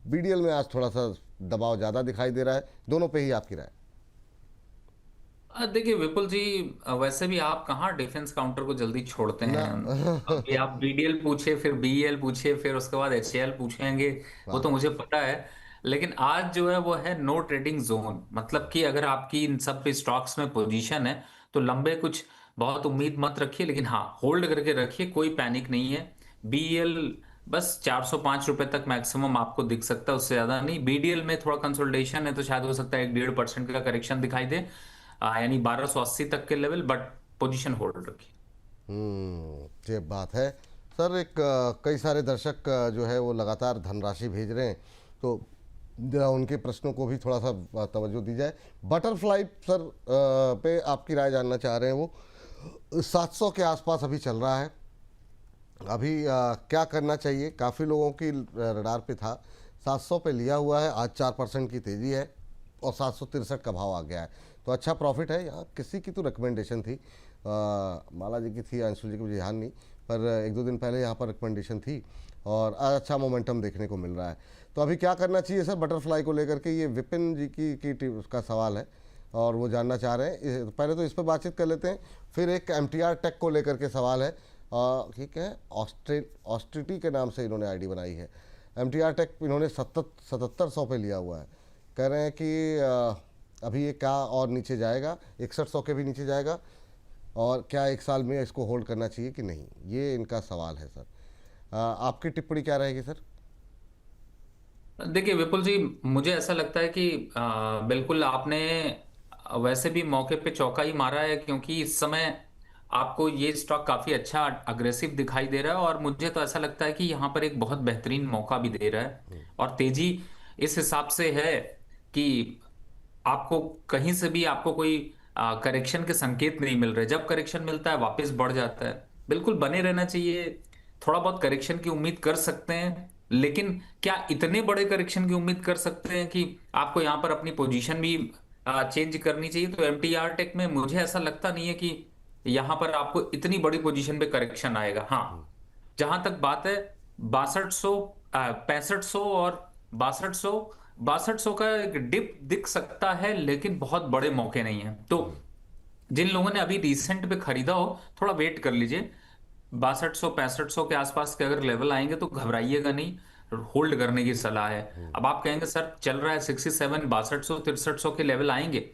BDL में आज थोड़ा सा दबाव ज़्यादा दिखाई दे रहा है, दोनों पे ही आपकी राय। देखिए विपुल जी, वैसे भी आप कहाँ डिफेंस काउंटर को जल्दी छोड़ते हैं। अभी आप BDL पूछे, फिर BEL पूछे, फिर उसके बाद HAL पूछेंगे, वो तो मुझे पता है। लेकिन आज जो है वो है नो ट्रेडिंग जोन, मतलब कि अगर आपकी इन सब स्टॉक्स में पोजीशन है तो लंबे कुछ बहुत उम्मीद मत रखिए, लेकिन हाँ होल्ड करके रखिए, कोई पैनिक नहीं है। BEL बस 405 रुपए तक मैक्सिमम आपको दिख सकता है, उससे ज्यादा नहीं। BDL में थोड़ा कंसोलिडेशन है तो शायद हो सकता है 1-1.5% का करेक्शन दिखाई दे, यानी 1280 तक के लेवल, बट पोजीशन होल्ड रखिए। ये बात है सर। एक कई सारे दर्शक जो है वो लगातार धनराशि भेज रहे हैं, तो जरा उनके प्रश्नों को भी थोड़ा सा तवज्जो दी जाए। बटरफ्लाई सर पे आपकी राय जानना चाह रहे हैं। वो 700 के आसपास अभी चल रहा है, अभी क्या करना चाहिए? काफ़ी लोगों की रडार पे था, 700 पे लिया हुआ है, आज 4% की तेज़ी है और 763 का भाव आ गया है, तो अच्छा प्रॉफिट है। यहाँ किसी की तो रिकमेंडेशन थी, माला जी की थी, अंशुल जी की मुझे ध्यान नहीं, पर 1-2 दिन पहले यहाँ पर रिकमेंडेशन थी और अच्छा मोमेंटम देखने को मिल रहा है। तो अभी क्या करना चाहिए सर बटरफ्लाई को लेकर के? ये विपिन जी की उसका सवाल है और वो जानना चाह रहे हैं। पहले तो इस पर बातचीत कर लेते हैं, फिर एक MTR टेक को लेकर के सवाल है। ठीक है, ऑस्ट्रिटी के नाम से इन्होंने ID बनाई है। MTR टेक इन्होंने 7700 पे लिया हुआ है, कह रहे हैं कि अभी ये क्या और नीचे जाएगा, 6100 के भी नीचे जाएगा, और क्या एक साल में इसको होल्ड करना चाहिए कि नहीं, ये इनका सवाल है सर। आपकी टिप्पणी क्या रहेगी सर? देखिए विपुल जी, मुझे ऐसा लगता है कि बिल्कुल आपने वैसे भी मौके पे चौका ही मारा है, क्योंकि इस समय आपको ये स्टॉक काफी अच्छा अग्रेसिव दिखाई दे रहा है, और मुझे तो ऐसा लगता है कि यहाँ पर एक बहुत बेहतरीन मौका भी दे रहा है। और तेजी इस हिसाब से है कि आपको कहीं से भी आपको कोई करेक्शन के संकेत नहीं मिल रहे। जब करेक्शन मिलता है वापस बढ़ जाता है। बिल्कुल बने रहना चाहिए। थोड़ा बहुत करेक्शन की उम्मीद कर सकते हैं, लेकिन क्या इतने बड़े करेक्शन की उम्मीद कर सकते हैं कि आपको यहाँ पर अपनी पोजीशन भी चेंज करनी चाहिए? तो एमटीआर टेक में मुझे ऐसा लगता नहीं है कि यहाँ पर आपको इतनी बड़ी पोजीशन पे करेक्शन आएगा। हाँ, जहां तक बात है 6200, 6500 और 6200, 6200 का एक डिप दिख सकता है, लेकिन बहुत बड़े मौके नहीं है। तो जिन लोगों ने अभी रिसेंट पे खरीदा हो, थोड़ा वेट कर लीजिए। 6200 6500 के आसपास के अगर लेवल आएंगे तो घबराइएगा नहीं, होल्ड करने की सलाह है। अब आप कहेंगे सर चल रहा है 67, 6200 6300 के लेवल आएंगे।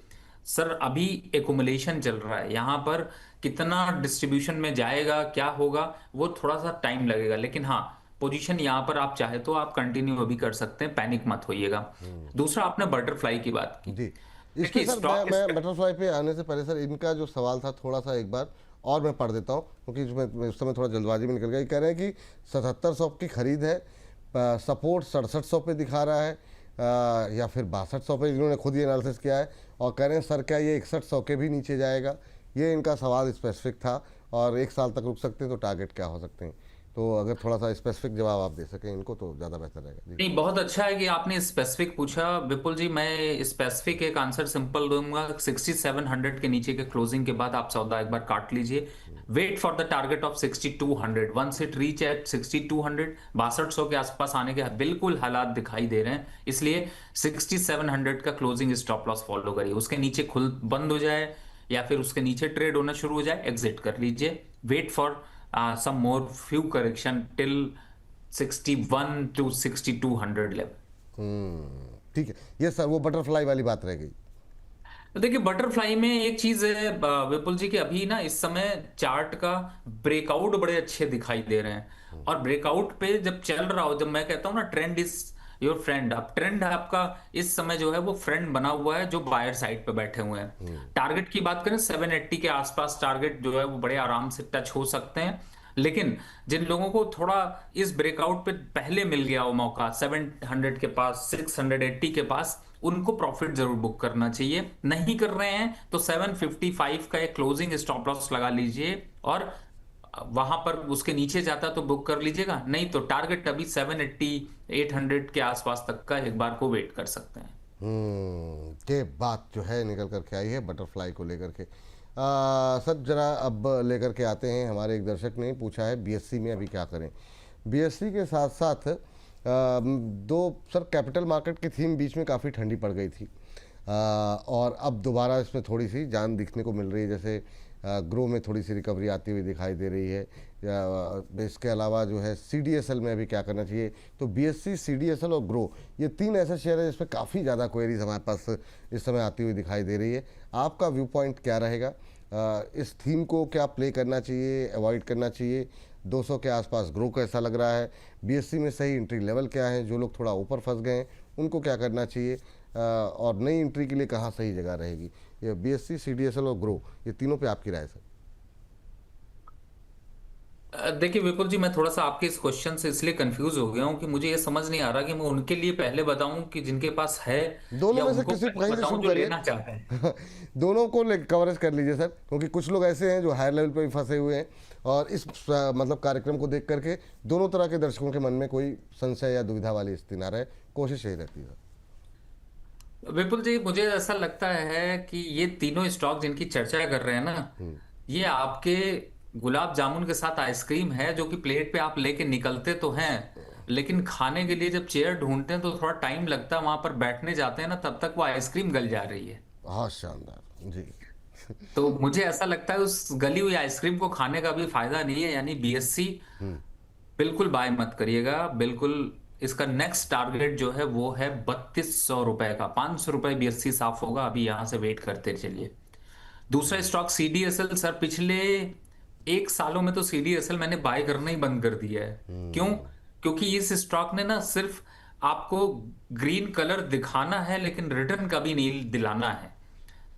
सर अभी एकुमुलेशन चल रहा है, यहाँ पर कितना डिस्ट्रीब्यूशन में जाएगा, क्या होगा, वो थोड़ा सा टाइम लगेगा। लेकिन हाँ, पोजीशन यहाँ पर आप चाहे तो आप कंटिन्यू अभी कर सकते हैं, पैनिक मत होइएगा। दूसरा, आपने बटरफ्लाई की बात की। जी, इस पे देखिए सर स्टॉक मैं बटरफ्लाई पे आने से पहले सर इनका जो सवाल था थोड़ा सा एक बार और मैं पढ़ देता हूँ, क्योंकि मैं उस समय थोड़ा जल्दबाजी में निकल गया। ये कह रहे हैं कि 7700 की खरीद है, सपोर्ट 6700 पे दिखा रहा है, या फिर 6200 पे, इन्होंने खुद ही एनालिसिस किया है। और कह रहे हैं सर क्या ये 6100 के भी नीचे जाएगा? ये इनका सवाल स्पेसिफिक था, और 1 साल तक रुक सकते हैं तो टारगेट क्या हो सकते हैं? तो अगर थोड़ा सा स्पेसिफिक जवाब आप दे सकें इनको तो ज़्यादा बेहतर रहेगा। जी नहीं, बहुत अच्छा है कि आपने स्पेसिफिक पूछा विपुल जी। मैं स्पेसिफिक एक आंसर सिंपल दूंगा। 6700 के नीचे के क्लोजिंग के बाद आप सौदा एक बार काट लीजिए। Wait for the target of 6200। Once it reach at 6200, 6200 के आसपास आने के बिल्कुल हालात दिखाई दे रहे हैं। इसलिए 6700 का क्लोजिंग स्टॉप लॉस फॉलो करिए। उसके नीचे खुल बंद हो जाए या फिर उसके नीचे ट्रेड होना शुरू हो जाए, एग्जिट कर लीजिए। Wait for some more few correction till 61 to 6200 level. ठीक है, ये सर वो बटरफ्लाई वाली बात रह गई। तो देखिए बटरफ्लाई में एक चीज है विपुल जी, के अभी ना इस समय चार्ट का ब्रेकआउट बड़े अच्छे दिखाई दे रहे हैं। और ब्रेकआउट पे जब चल रहा हो, जब मैं कहता हूं ना ट्रेंड इज योर फ्रेंड, अब ट्रेंड आपका इस समय जो है वो फ्रेंड बना हुआ है जो बायर साइड पे बैठे हुए हैं। टारगेट की बात करें 780 के आसपास टारगेट जो है वो बड़े आराम से टच हो सकते हैं। लेकिन जिन लोगों को थोड़ा इस ब्रेकआउट पे पहले मिल गया वो मौका 700 के पास, 680 के पास, उनको प्रॉफिट जरूर बुक करना चाहिए। नहीं कर रहे हैं तो 755 का एक क्लोजिंग स्टॉप लॉस लगा लीजिए, और वहां पर उसके नीचे जाता तो बुक कर लीजिएगा। नहीं तो टारगेट अभी 780 800 के आसपास तक का एक बार को वेट कर सकते हैं। ये बात जो है निकल करके आई है बटरफ्लाई को लेकर के। सर जरा अब लेकर के आते हैं, हमारे एक दर्शक ने पूछा है बीएससी में अभी क्या करें। बीएससी के साथ साथ दो सर कैपिटल मार्केट की थीम बीच में काफ़ी ठंडी पड़ गई थी, और अब दोबारा इसमें थोड़ी सी जान दिखने को मिल रही है। जैसे ग्रो में थोड़ी सी रिकवरी आती हुई दिखाई दे रही है। इसके अलावा जो है सीडीएसएल में अभी क्या करना चाहिए? तो बीएससी, सीडीएसएल और ग्रो, ये 3 ऐसे शेयर है जिसमें काफ़ी ज़्यादा क्वेरीज हमारे पास इस समय आती हुई दिखाई दे रही है। आपका व्यू पॉइंट क्या रहेगा? इस थीम को क्या प्ले करना चाहिए, अवॉइड करना चाहिए? 200 के आसपास ग्रो कैसा लग रहा है? बीएससी में सही एंट्री लेवल क्या है? जो लोग थोड़ा ऊपर फंस गए हैं उनको क्या करना चाहिए? और नई एंट्री के लिए कहाँ सही जगह रहेगी? ये बीएससी, सीडीएसएल और ग्रो, ये तीनों पे आपकी राय सर। देखिए विपुल जी, मैं थोड़ा सा आपके इस क्वेश्चन से इसलिए कंफ्यूज हो गया हूँ कि मुझे ये समझ नहीं आ रहा कि मैं उनके लिए पहले बताऊं कि जिनके पास है, दोनों या में से उनको किसी पहले कहीं से बताऊं शुरू जो करिए। लेना चाहते हैं। दोनों को कवरेज कर लीजिए सर, क्योंकि कुछ लोग ऐसे हैं जो हायर लेवल पे भी फंसे हुए हैं, और इस मतलब कार्यक्रम को देख करके दोनों तरह के दर्शकों के मन में कोई संशय या दुविधा वाली स्थिति ना रहे, कोशिश यही रहती है। विपुल जी, मुझे ऐसा लगता है कि ये तीनों स्टॉक जिनकी चर्चा कर रहे हैं ना, ये आपके गुलाब जामुन के साथ आइसक्रीम है, जो कि प्लेट पे आप लेके निकलते तो हैं, लेकिन खाने के लिए जब चेयर ढूंढते हैं तो थोड़ा टाइम लगता है। वहां पर बैठने जाते हैं ना, तब तक वो आइसक्रीम गल जा रही है। बहुत शानदार जी। तो मुझे ऐसा लगता है उस गली हुई आइसक्रीम को खाने का भी फायदा नहीं है। यानी बीएससी बिल्कुल बाय मत करिएगा, बिल्कुल। इसका नेक्स्ट टारगेट जो है वो है 3200 रुपए का। 500 रुपए बीएससी साफ होगा, अभी यहां से वेट करते चलिए। दूसरा स्टॉक सीडीएसएल। सर पिछले 1 सालों में तो सीडीएसएल मैंने बाय करना ही बंद कर दिया है। क्यों? क्योंकि इस स्टॉक ने ना सिर्फ आपको ग्रीन कलर दिखाना है, लेकिन रिटर्न कभी नहीं दिलाना है।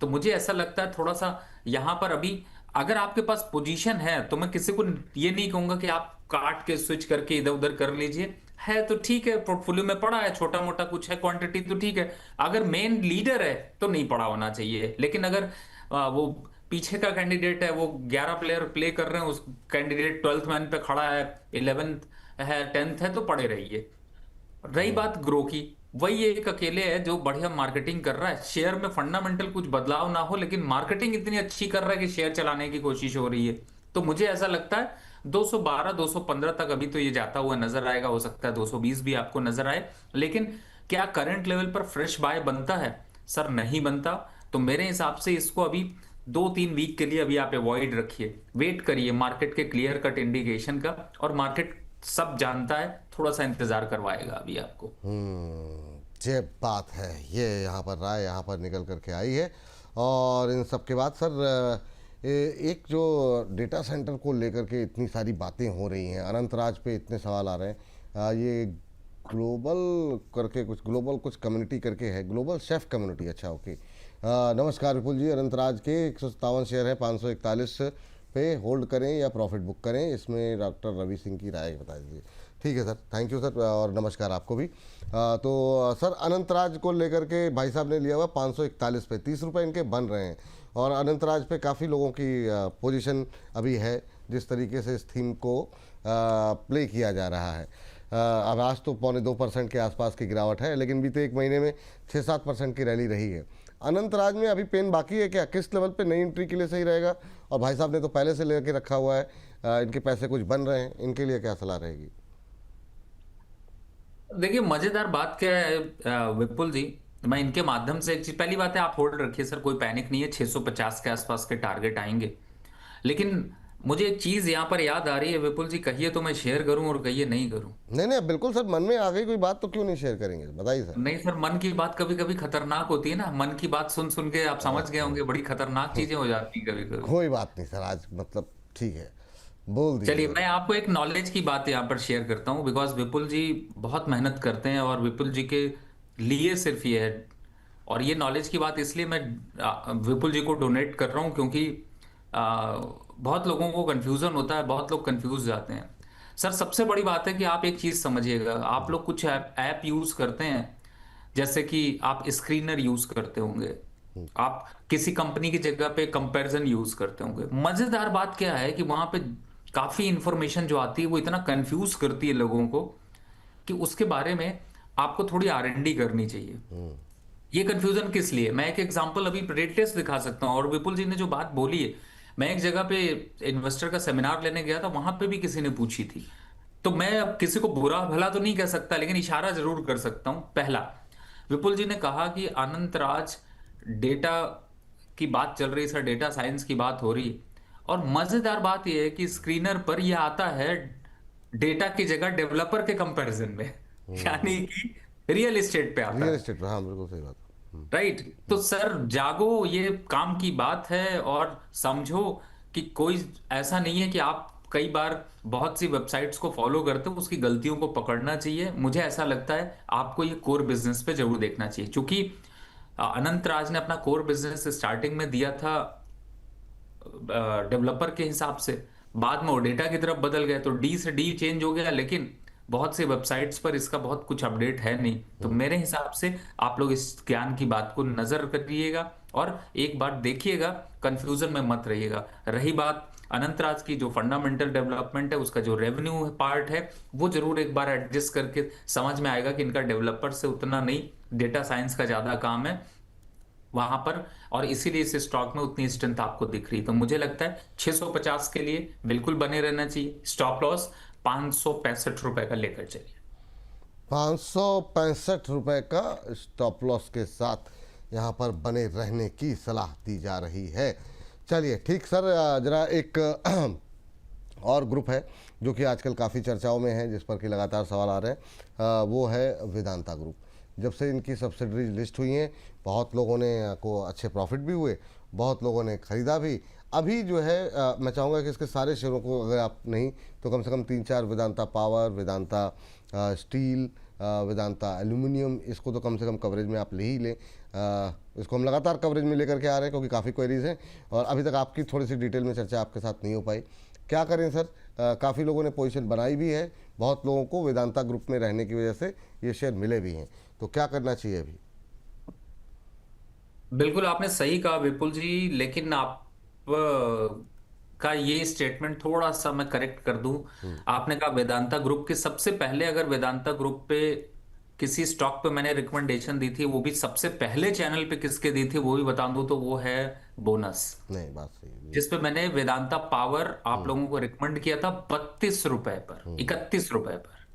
तो मुझे ऐसा लगता है थोड़ा सा यहां पर अभी अगर आपके पास पोजीशन है तो मैं किसी को ये नहीं कहूंगा कि आप काट के स्विच करके इधर उधर कर लीजिए। है तो ठीक है, पोर्टफोलियो में पड़ा है, छोटा मोटा कुछ है क्वांटिटी तो ठीक है। अगर मेन लीडर है तो नहीं पड़ा होना चाहिए। लेकिन अगर वो पीछे का कैंडिडेट है, वो 11 प्लेयर प्ले कर रहे हैं, उस कैंडिडेट 12th मैन पे खड़ा है, 11th है, 10th है, तो पड़े रहिए। रही बात ग्रो की, वही एक अकेले है जो बढ़िया मार्केटिंग कर रहा है। शेयर में फंडामेंटल कुछ बदलाव ना हो, लेकिन मार्केटिंग इतनी अच्छी कर रहा है कि शेयर चलाने की कोशिश हो रही है। तो मुझे ऐसा लगता है 212 215 तक अभी तो ये जाता हुआ नजर आएगा। हो सकता है 220 भी आपको नजर आए। लेकिन क्या करंट लेवल पर फ्रेश बाय बनता है? सर नहीं बनता। तो मेरे हिसाब से इसको अभी 2-3 वीक के लिए अभी आप अवॉइड रखिए, वेट करिए मार्केट के क्लियर कट इंडिकेशन का। और मार्केट सब जानता है, थोड़ा सा इंतजार करवाएगा अभी आपको। ये बात है, ये यहाँ पर राय यहाँ पर निकल करके आई है। और इन सब के बाद सर एक जो डेटा सेंटर को लेकर के इतनी सारी बातें हो रही हैं, अनंतराज पे इतने सवाल आ रहे हैं। ये ग्लोबल करके कुछ, ग्लोबल कुछ कम्युनिटी करके है, ग्लोबल शेफ कम्युनिटी, अच्छा ओके। नमस्कार विपुल जी, अनंतराज के 157 शेयर है, 541 पे होल्ड करें या प्रॉफिट बुक करें, इसमें डॉक्टर रवि सिंह की राय बता दीजिए। ठीक है सर, थैंक यू सर, और नमस्कार आपको भी। तो सर अनंतराज को लेकर के भाई साहब ने लिया हुआ 541 पे, 30 रुपये इनके बन रहे हैं। और अनंतराज पे काफ़ी लोगों की पोजीशन अभी है, जिस तरीके से इस थीम को प्ले किया जा रहा है। अब आज तो 2.25% के आसपास की गिरावट है, लेकिन बीते एक महीने में 6-7% की रैली रही है। अनंतराज में अभी पेन बाकी है क्या? किस लेवल पे नई एंट्री के लिए सही रहेगा? और भाई साहब ने तो पहले से लेकर रखा हुआ है, इनके पैसे कुछ बन रहे हैं, इनके लिए क्या सलाह रहेगी? देखिए मजेदार बात क्या है विपुल जी, मैं इनके माध्यम से एक चीज, पहली बात है आप होल्ड रखिए सर, कोई पैनिक नहीं है। 650 के आसपास के टारगेट आएंगे। लेकिन मुझे एक चीज यहाँ पर याद आ रही है विपुल जी, कहिए तो मैं शेयर करूं और कहिए नहीं करूं। नहीं नहीं, बिल्कुल सर, मन में आ गई कोई बात तो क्यों नहीं शेयर करेंगे, बताइए सर। नहीं सर, मन की बात कभी कभी खतरनाक होती है ना। मन की बात सुन सुन के आप समझ गए होंगे, बड़ी खतरनाक चीजें हो जाती है कभी कभी। कोई बात नहीं सर, आज मतलब ठीक है, बोल दीजिए चलिए सर। मैं आपको एक नॉलेज की बात यहाँ पर शेयर करता हूँ, बिकॉज विपुल जी बहुत मेहनत करते हैं और विपुल जी के लिए सिर्फ ये है। और ये नॉलेज की बात इसलिए मैं विपुल जी को डोनेट कर रहा हूँ क्योंकि बहुत लोगों को कंफ्यूजन होता है, बहुत लोग कंफ्यूज जाते हैं। सर सबसे बड़ी बात है कि आप एक चीज समझिएगा, आप लोग कुछ ऐप यूज करते हैं, जैसे कि आप स्क्रीनर यूज करते होंगे, आप किसी कंपनी की जगह पे कंपैरिजन यूज करते होंगे। मजेदार बात क्या है कि वहां पे काफी इंफॉर्मेशन जो आती है वो इतना कंफ्यूज करती है लोगों को कि उसके बारे में आपको थोड़ी R&D करनी चाहिए। ये कंफ्यूजन किस लिए? मैं एक एग्जांपल अभी लेटेस्ट दिखा सकता हूँ। और विपुल जी ने जो बात बोली है, मैं एक जगह पे इन्वेस्टर का सेमिनार लेने गया था, वहां पे भी किसी ने पूछी थी। तो मैं अब किसी को बुरा भला तो नहीं कह सकता, लेकिन इशारा जरूर कर सकता हूं। पहला, विपुल जी ने कहा कि अनंतराज डेटा की बात चल रही है सर, डेटा साइंस की बात हो रही है। और मजेदार बात यह है कि स्क्रीनर पर यह आता है डेटा की जगह डेवलपर के कंपैरिजन में, यानी कि रियल एस्टेट पे आता रियल है। एस्टेट, हाँ बिल्कुल सही बात। राइट। तो सर जागो, ये काम की बात है। और समझो कि कोई ऐसा नहीं है कि आप कई बार बहुत सी वेबसाइट्स को फॉलो करते हो, उसकी गलतियों को पकड़ना चाहिए। मुझे ऐसा लगता है आपको ये कोर बिजनेस पे जरूर देखना चाहिए, क्योंकि अनंत राज ने अपना कोर बिजनेस स्टार्टिंग में दिया था डेवलपर के हिसाब से, बाद में वो डेटा की तरफ बदल गए, तो डी से डी चेंज हो गया। लेकिन बहुत सी वेबसाइट्स पर इसका बहुत कुछ अपडेट है नहीं। तो मेरे हिसाब से आप लोग इस ज्ञान की बात को नजर करिएगा और एक बार देखिएगा, कंफ्यूजन में मत रहिएगा। रही बात अनंतराज की, जो फंडामेंटल डेवलपमेंट है, उसका जो रेवेन्यू पार्ट है, वो जरूर एक बार एडजस्ट करके समझ में आएगा कि इनका डेवलपर से उतना नहीं, डेटा साइंस का ज्यादा काम है वहां पर, और इसीलिए इस स्टॉक में उतनी स्ट्रेंथ आपको दिख रही है। तो मुझे लगता है 650 के लिए बिल्कुल बने रहना चाहिए। स्टॉप लॉस 565 रुपए का लेकर चलिए। 565 रुपये का स्टॉप लॉस के साथ यहाँ पर बने रहने की सलाह दी जा रही है। चलिए ठीक सर, जरा एक और ग्रुप है जो कि आजकल काफ़ी चर्चाओं में है, जिस पर कि लगातार सवाल आ रहे हैं, वो है वेदांता ग्रुप। जब से इनकी सब्सिडरीज लिस्ट हुई हैं, बहुत लोगों ने को अच्छे प्रॉफिट भी हुए, बहुत लोगों ने ख़रीदा भी। अभी जो है मैं चाहूँगा कि इसके सारे शेयरों को अगर आप नहीं तो कम से कम 3-4 Vedanta power, Vedanta steel, Vedanta aluminium, इसको तो कम से कम कवरेज में आप ले ही लें। इसको हम लगातार कवरेज में लेकर के आ रहे हैं क्योंकि काफ़ी क्वेरीज हैं और अभी तक आपकी थोड़ी सी डिटेल में चर्चा आपके साथ नहीं हो पाई। क्या करें सर, काफ़ी लोगों ने पोजीशन बनाई भी है, बहुत लोगों को वेदांता ग्रुप में रहने की वजह से ये शेयर मिले भी हैं, तो क्या करना चाहिए अभी? बिल्कुल आपने सही कहा विपुल जी, लेकिन आप का ये स्टेटमेंट थोड़ा सा मैं करेक्ट कर दूं। आपने कहा वेदांता ग्रुप के, सबसे पहले अगर वेदांता ग्रुप पे किसी स्टॉक पे मैंने रिकमेंडेशन दी थी, वो भी सबसे पहले चैनल पे किसके दी थी वो भी बता दूं, तो वो है बोनस, नहीं, बात सही है। जिसपे मैंने वेदांता पावर आप लोगों को रिकमेंड किया था 32 रुपए पर, 31 रुपए पर,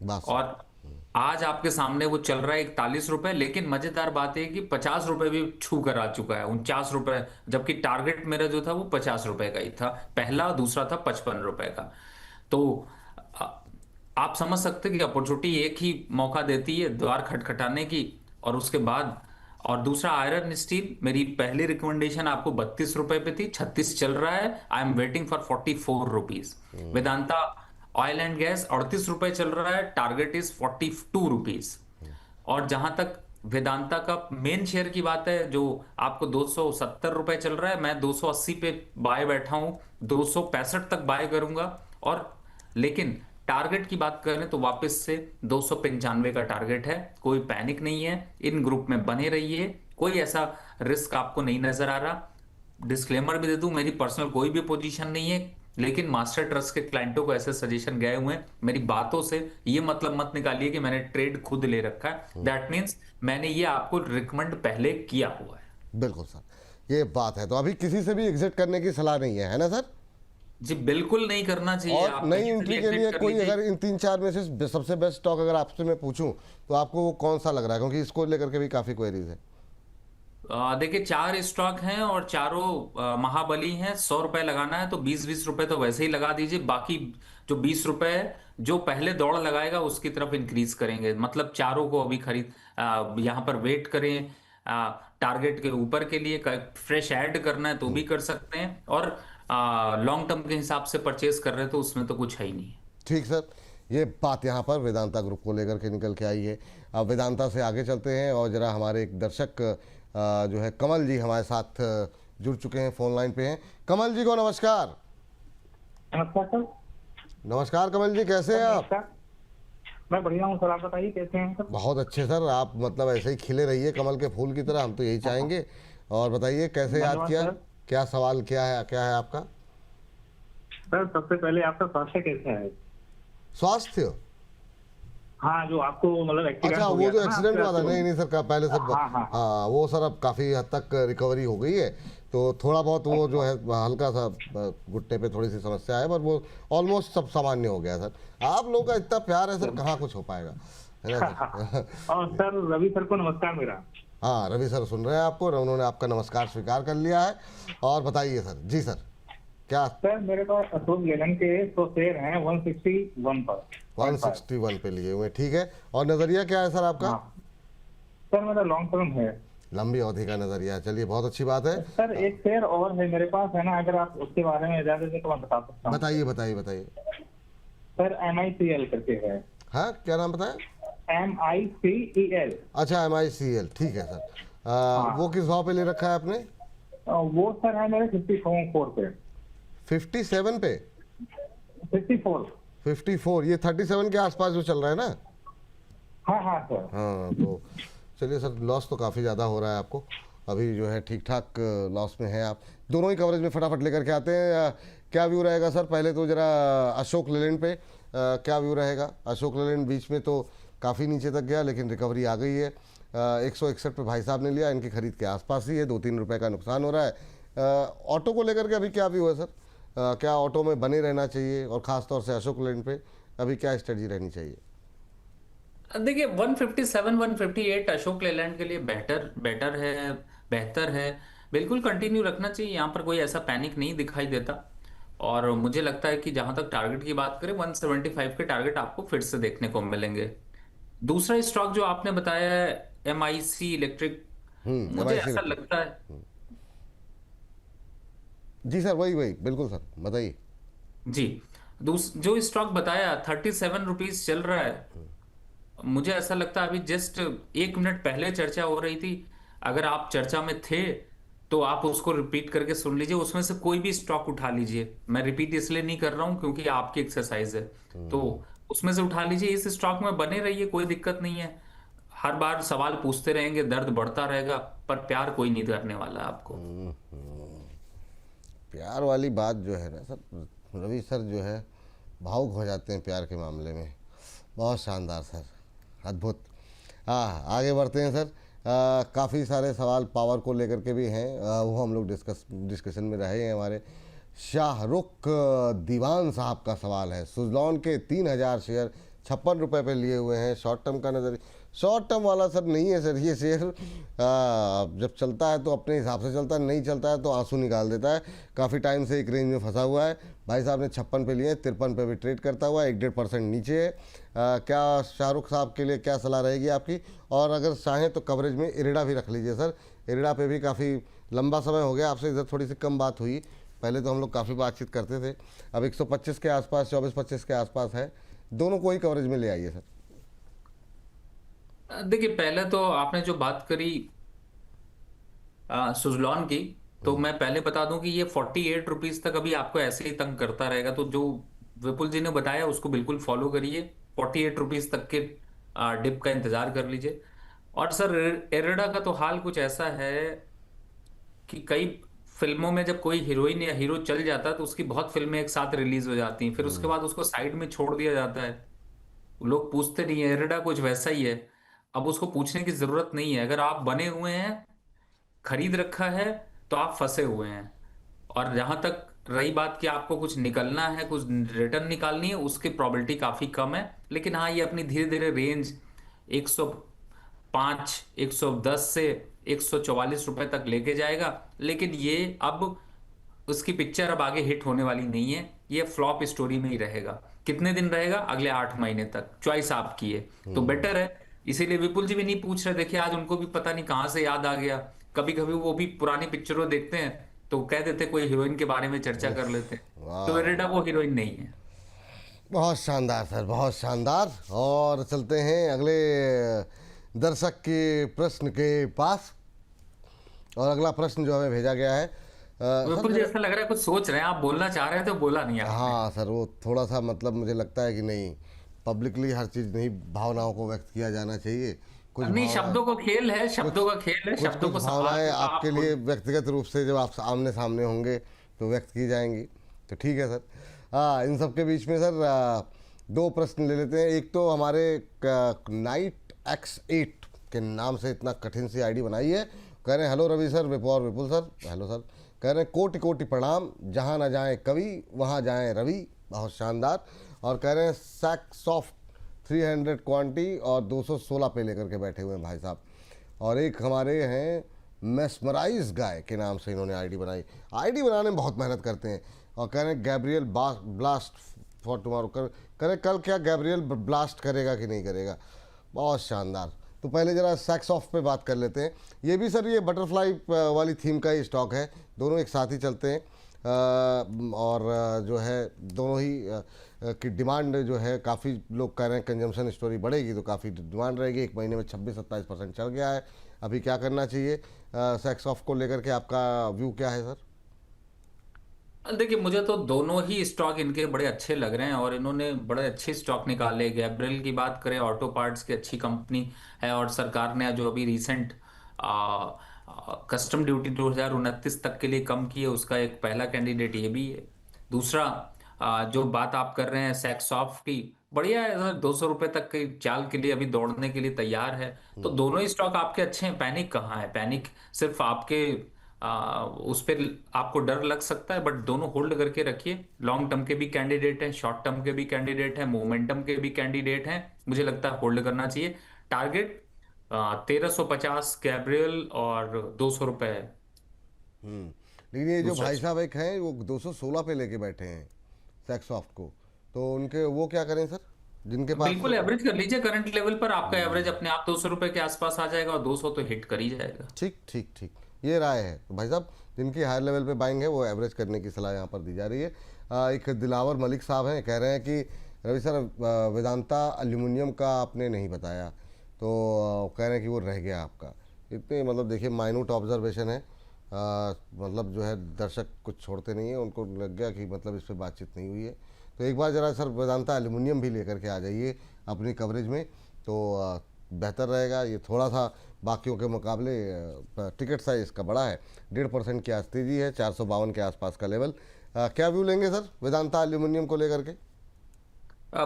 बात सही। और आज आपके सामने वो चल रहा है 41 रुपए। लेकिन मजेदार बात है कि 50 रुपए भी छू कर आ चुका है, 49 रुपए, जबकि टारगेट मेरा जो था वो 50 रुपए का ही था पहला, दूसरा था 55 रुपए का। तो आ, आप समझ सकते हैं कि अपॉर्चुनिटी एक ही मौका देती है द्वार खटखटाने की, और उसके बाद, और दूसरा आयरन स्टील, मेरी पहली रिकमेंडेशन आपको 32 रुपए पे थी, 36 चल रहा है, I am waiting for 44 rupees. Vedanta oil and gas 38 रुपए चल रहा है, टारगेट इज 42 रुपीज। और जहां तक वेदांता का मेन शेयर की बात है, जो आपको 270 रुपए चल रहा है, मैं 280 पे बाय बैठा हूं, 265 तक बाय करूंगा। और लेकिन टारगेट की बात करें तो वापस से 295 का टारगेट है, कोई पैनिक नहीं है, इन ग्रुप में बने रहिए, कोई ऐसा रिस्क आपको नहीं नजर आ रहा। डिस्क्लेमर भी दे दूं, मेरी पर्सनल कोई भी पोजीशन नहीं है, लेकिन मास्टर ट्रस्ट के क्लाइंटों को ऐसे सजेशन गए हुए हैं, मेरी बातों से ये मतलब मत निकालिए कि मैंने ट्रेड खुद ले रखा है, दैट मीन्स मैंने ये आपको रिकमेंड पहले किया हुआ है। बिल्कुल सर, ये बात है। तो अभी किसी से भी एग्जिट करने की सलाह नहीं है ना सर? जी बिल्कुल नहीं करना चाहिए। और आप नई कहीं से एंट्री भी के लिए exit कर कोई लीजिए। अगर इन 3-4 में से सबसे बेस्ट स्टॉक अगर आपसे मैं पूछूं तो आपको वो कौन सा लग रहा है, क्योंकि इसको लेकर के भी काफ़ी क्वेरीज है। देखिए 4 स्टॉक हैं और चारों महाबली हैं। 100 रुपए लगाना है तो 20-20 रुपए तो वैसे ही लगा दीजिए, बाकी जो 20 रुपए है जो पहले दौड़ लगाएगा उसकी तरफ इंक्रीज करेंगे। मतलब चारों को अभी खरीद, यहाँ पर वेट करें, टारगेट के ऊपर के लिए फ्रेश ऐड करना है तो भी कर सकते हैं, और लॉन्ग टर्म के हिसाब से परचेज कर रहे हैं तो उसमें तो कुछ है ही नहीं है। ठीक सर, ये बात यहाँ पर वेदांता ग्रुप को लेकर के निकल के आई है। अब वेदांता से आगे चलते हैं और जरा हमारे एक दर्शक जो है कमल जी हमारे साथ जुड़ चुके हैं, फोन लाइन पे हैं। कमल जी को नमस्कार। नमस्कार सर। नमस्कार कमल जी, कैसे हैं आप? नमस्कार। मैं बढ़िया हूँ सर, आप बताइए कैसे हैं सर? बहुत अच्छे सर, आप मतलब ऐसे ही खिले रहिए कमल के फूल की तरह, हम तो यही चाहेंगे। और बताइए कैसे याद धन्यवाद किया, सर। क्या सवाल, क्या है आपका? सर सबसे पहले आपका स्वास्थ्य कैसा है? स्वास्थ्य? हाँ, जो आपको मतलब एक्सीडेंट अच्छा, हो वो गया जो था ना, एक्सीडेंट हुआ था, आपके नहीं सर का पहले सब, हाँ, हाँ। हाँ वो सर अब काफ़ी हद तक रिकवरी हो गई है। तो थोड़ा बहुत वो जो है हल्का सा घुटने पे थोड़ी सी समस्या है, पर वो ऑलमोस्ट सब सामान्य हो गया सर। आप लोगों का इतना प्यार है सर, कहाँ कुछ हो पाएगा, है ना सर? और सर रवि सर को नमस्कार मेरा। हाँ, रवि सर सुन रहे हैं आपको, उन्होंने आपका नमस्कार स्वीकार कर लिया है। और बताइए सर। जी सर, क्या? सर मेरे पास अशोक लेलैंड के 100 शेयर हैं 161 पर। 161 पे लिए हुए, ठीक है। और नजरिया क्या है सर आपका? हाँ। सर मेरा लॉन्ग टर्म है। लंबी अवधि का नजरिया है, चलिए बहुत अच्छी बात है। सर एक शेयर और है मेरे पास, है ना, अगर आप उसके बारे में इजाजत दें तो मैं बता सकता हूँ। बताइए बताइए बताइए। सर MICL करके है। हाँ, क्या नाम बताया? MICEL। अच्छा, MICL, ठीक है सर। वो किस भाव पे ले रखा है आपने? वो सर है मेरे 54 पे। 57 पे? 54। 54, ये 37 के आसपास जो चल रहा है ना? हाँ हाँ सर। हाँ, तो चलिए सर, लॉस तो काफ़ी ज़्यादा हो रहा है आपको अभी, जो है ठीक ठाक लॉस में है आप। दोनों ही कवरेज में फटाफट लेकर के आते हैं। क्या व्यू रहेगा सर? पहले तो जरा अशोक लेलैंड पे क्या व्यू रहेगा? अशोक लेलैंड बीच में तो काफ़ी नीचे तक गया, लेकिन रिकवरी आ गई है। 161 पे भाई साहब ने लिया, इनकी खरीद के आसपास ही है, 2-3 रुपये का नुकसान हो रहा है। ऑटो को लेकर के अभी क्या व्यू है सर? क्या ऑटो में बने रहना चाहिए, और ख़ास तौर से अशोक लेलैंड पे अभी क्या स्ट्रेटजी रहनी चाहिए? देखिए 157-158 अशोक लेलैंड के लिए बेहतर है, बिल्कुल कंटिन्यू रखना चाहिए। यहाँ पर कोई ऐसा पैनिक नहीं दिखाई देता, और मुझे लगता है कि जहां तक टारगेट की बात करें 175 के टारगेट आपको फिर से देखने को मिलेंगे। दूसरा स्टॉक जो आपने बताया है MIC इलेक्ट्रिक, मुझे MIC ऐसा लगता है। जी सर, वही बिल्कुल सर, बताइए। जी, जो स्टॉक बताया 37 रुपीज चल रहा है, मुझे ऐसा लगता है अभी जस्ट 1 मिनट पहले चर्चा हो रही थी। अगर आप चर्चा में थे तो आप उसको रिपीट करके सुन लीजिए, उसमें से कोई भी स्टॉक उठा लीजिए। मैं रिपीट इसलिए नहीं कर रहा हूं क्योंकि आपकी एक्सरसाइज है, तो उसमें से उठा लीजिए। इस स्टॉक में बने रहिए, कोई दिक्कत नहीं है। हर बार सवाल पूछते रहेंगे, दर्द बढ़ता रहेगा, पर प्यार कोई नहीं करने वाला आपको। प्यार वाली बात जो है ना सर, रवि सर जो है भावुक हो जाते हैं प्यार के मामले में। बहुत शानदार सर, अद्भुत। हाँ, आगे बढ़ते हैं सर। काफ़ी सारे सवाल पावर को लेकर के भी हैं, वो हम लोग डिस्कशन में रहे हैं। हमारे शाहरुख दीवान साहब का सवाल है, सुजलॉन के 3000 शेयर 56 रुपये पे लिए हुए हैं। शॉर्ट टर्म का नज़र, शॉर्ट टर्म वाला सर नहीं है सर ये शेयर। जब चलता है तो अपने हिसाब से चलता है, नहीं चलता है तो आंसू निकाल देता है। काफ़ी टाइम से एक रेंज में फंसा हुआ है। भाई साहब ने 56 पे लिए, 53 पे भी ट्रेड करता हुआ 1-1.5% नीचे है। क्या शाहरुख साहब के लिए क्या सलाह रहेगी आपकी? और अगर चाहें तो कवरेज में इरिडा भी रख लीजिए सर। इरिडा पे भी काफ़ी लंबा समय हो गया, आपसे इधर थोड़ी सी कम बात हुई। पहले तो हम लोग काफ़ी बातचीत करते थे। अब 125 के आसपास, 24-25 के आसपास है। दोनों को ही कवरेज में ले आइए सर। देखिए, पहले तो आपने जो बात करी सुजलॉन की, तो मैं पहले बता दूं कि ये 48 रुपीज तक अभी आपको ऐसे ही तंग करता रहेगा। तो जो विपुल जी ने बताया उसको बिल्कुल फॉलो करिए। 48 रुपीज तक के डिप का इंतजार कर लीजिए। और सर, एरिडा का तो हाल कुछ ऐसा है कि कई फिल्मों में जब कोई हीरोइन या हीरो चल जाता है तो उसकी बहुत फिल्में एक साथ रिलीज हो जाती हैं, फिर उसके बाद उसको साइड में छोड़ दिया जाता है। लोग पूछते नहीं है। एरिडा कुछ वैसा ही है। अब उसको पूछने की जरूरत नहीं है। अगर आप बने हुए हैं, खरीद रखा है, तो आप फंसे हुए हैं। और जहां तक रही बात कि आपको कुछ निकलना है, कुछ रिटर्न निकालनी है, उसकी प्रोबेबिलिटी काफी कम है। लेकिन हाँ, ये अपनी धीरे धीरे रेंज 105, 110 से 144 रुपए तक लेके जाएगा। लेकिन ये अब उसकी पिक्चर अब आगे हिट होने वाली नहीं है। ये फ्लॉप स्टोरी में ही रहेगा। कितने दिन रहेगा? अगले 8 महीने तक। चॉइस आपकी है, तो बेटर है। इसीलिए विपुल जी भी नहीं पूछ रहे। देखिए, आज उनको भी पता नहीं कहां से याद आ गया। कभी कभी वो भी पुरानी पिक्चरों देखते हैं तो कह देते कोई हीरोइन के बारे में चर्चा कर लेते हैं। तो वाह, एरिडा वो हीरोइन नहीं है। बहुत शानदार सर, बहुत शानदार। और चलते हैं अगले दर्शक के प्रश्न के पास। और अगला प्रश्न जो हमें भेजा गया है सर, विपुल जी, ऐसा लग रहा है कुछ सोच रहे हैं। आप बोलना चाह रहे थे, बोला नहीं आपने। हाँ सर, वो थोड़ा सा मतलब मुझे लगता है कि नहीं, पब्लिकली हर चीज़ नहीं, भावनाओं को व्यक्त किया जाना चाहिए। कुछ नहीं, भावनाएं, शब्दों का खेल है, शब्दों का खेल है, कुछ शब्दों कुछ को भावनाएं संभाल आपके लिए व्यक्तिगत रूप से जब आप आमने सामने होंगे तो व्यक्त की जाएंगी, तो ठीक है सर। हाँ, इन सब के बीच में सर दो प्रश्न ले लेते हैं। एक तो हमारे नाइट X8 के नाम से इतना कठिन सी आईडी बनाई है। कह रहे हैं हेलो रवि सर, और विपुल सर, हेलो सर। कह रहे हैं कोटि कोटि प्रणाम, जहाँ न जाए कवि वहाँ जाए रवि। बहुत शानदार। और कह रहे हैं सैक्सॉफ्ट 300 क्वांटी और 216 पे लेकर के बैठे हुए हैं भाई साहब। और एक हमारे हैं मेस्मराइज गाय के नाम से इन्होंने आईडी बनाई। आईडी बनाने में बहुत मेहनत करते हैं। और कह रहे हैं गैब्रियल ब्लास्ट फॉर टुमारो। कह रहे कल क्या गैब्रियल ब्लास्ट करेगा कि नहीं करेगा। बहुत शानदार। तो पहले ज़रा सैक्स ऑफ पे बात कर लेते हैं। ये भी सर ये बटरफ्लाई वाली थीम का ही स्टॉक है, दोनों एक साथ ही चलते हैं। और जो है दोनों ही की डिमांड जो है, काफ़ी लोग कह रहे हैं कंजम्पशन स्टोरी बढ़ेगी तो काफ़ी डिमांड रहेगी। एक महीने में 26-27% चढ़ गया है। अभी क्या करना चाहिए सैक्स ऑफ को लेकर के, आपका व्यू क्या है सर? देखिए, मुझे तो दोनों ही स्टॉक इनके बड़े अच्छे लग रहे हैं और इन्होंने बड़े अच्छे स्टॉक निकाले। गैब्रियल की बात करें, ऑटो पार्ट्स की अच्छी कंपनी है। और सरकार ने जो अभी रिसेंट कस्टम ड्यूटी 2029 तक के लिए कम की है, उसका एक पहला कैंडिडेट ये भी है। दूसरा, जो बात आप कर रहे हैं सैक्सॉफ्ट की, बढ़िया है। 200 रुपए तक की चाल के लिए अभी दौड़ने के लिए तैयार है। तो दोनों ही स्टॉक आपके अच्छे हैं। पैनिक कहाँ है? पैनिक सिर्फ आपके उस पर आपको डर लग सकता है, बट दोनों होल्ड करके रखिए। लॉन्ग टर्म के भी कैंडिडेट हैं, शॉर्ट टर्म के भी कैंडिडेट हैं, मोमेंटम के भी कैंडिडेट हैं। मुझे लगता है होल्ड करना चाहिए। टारगेट 1350 गैब्रियल और 200 रुपए है। लेकिन ये जो दूसरा भाई साहब एक हैं वो 216 पे लेके बैठे हैं सैक्सॉफ्ट को, तो उनके वो क्या करें सर, जिनके पास बिल्कुल एवरेज कर लीजिए। करंट लेवल पर आपका एवरेज अपने आप 200 रुपए के आसपास आ जाएगा और 200 तो हिट कर ही जाएगा। ठीक ठीक ठीक, ये राय है। तो भाई साहब जिनकी हायर लेवल पे बाइंग है वो एवरेज करने की सलाह यहाँ पर दी जा रही है। एक दिलावर मलिक साहब हैं, कह रहे हैं कि रवि सर वेदांता एल्यूमिनियम का आपने नहीं बताया, तो कह रहे हैं कि वो रह गया आपका। इतने मतलब देखिए माइन्यूट ऑब्जर्वेशन है, मतलब जो है दर्शक कुछ छोड़ते नहीं है, उनको लग गया कि मतलब इस पर बातचीत नहीं हुई है। तो एक बार ज़रा सर वेदांता एल्यूमिनियम भी लेकर के आ जाइए अपनी कवरेज में, तो बेहतर रहेगा। ये थोड़ा सा बाकियों के मुकाबले टिकट साइज इसका बड़ा है, 1.5% की आज तेजी है, 452 के आसपास का लेवल। क्या व्यू लेंगे सर वेदांता एल्यूमिनियम को लेकर के?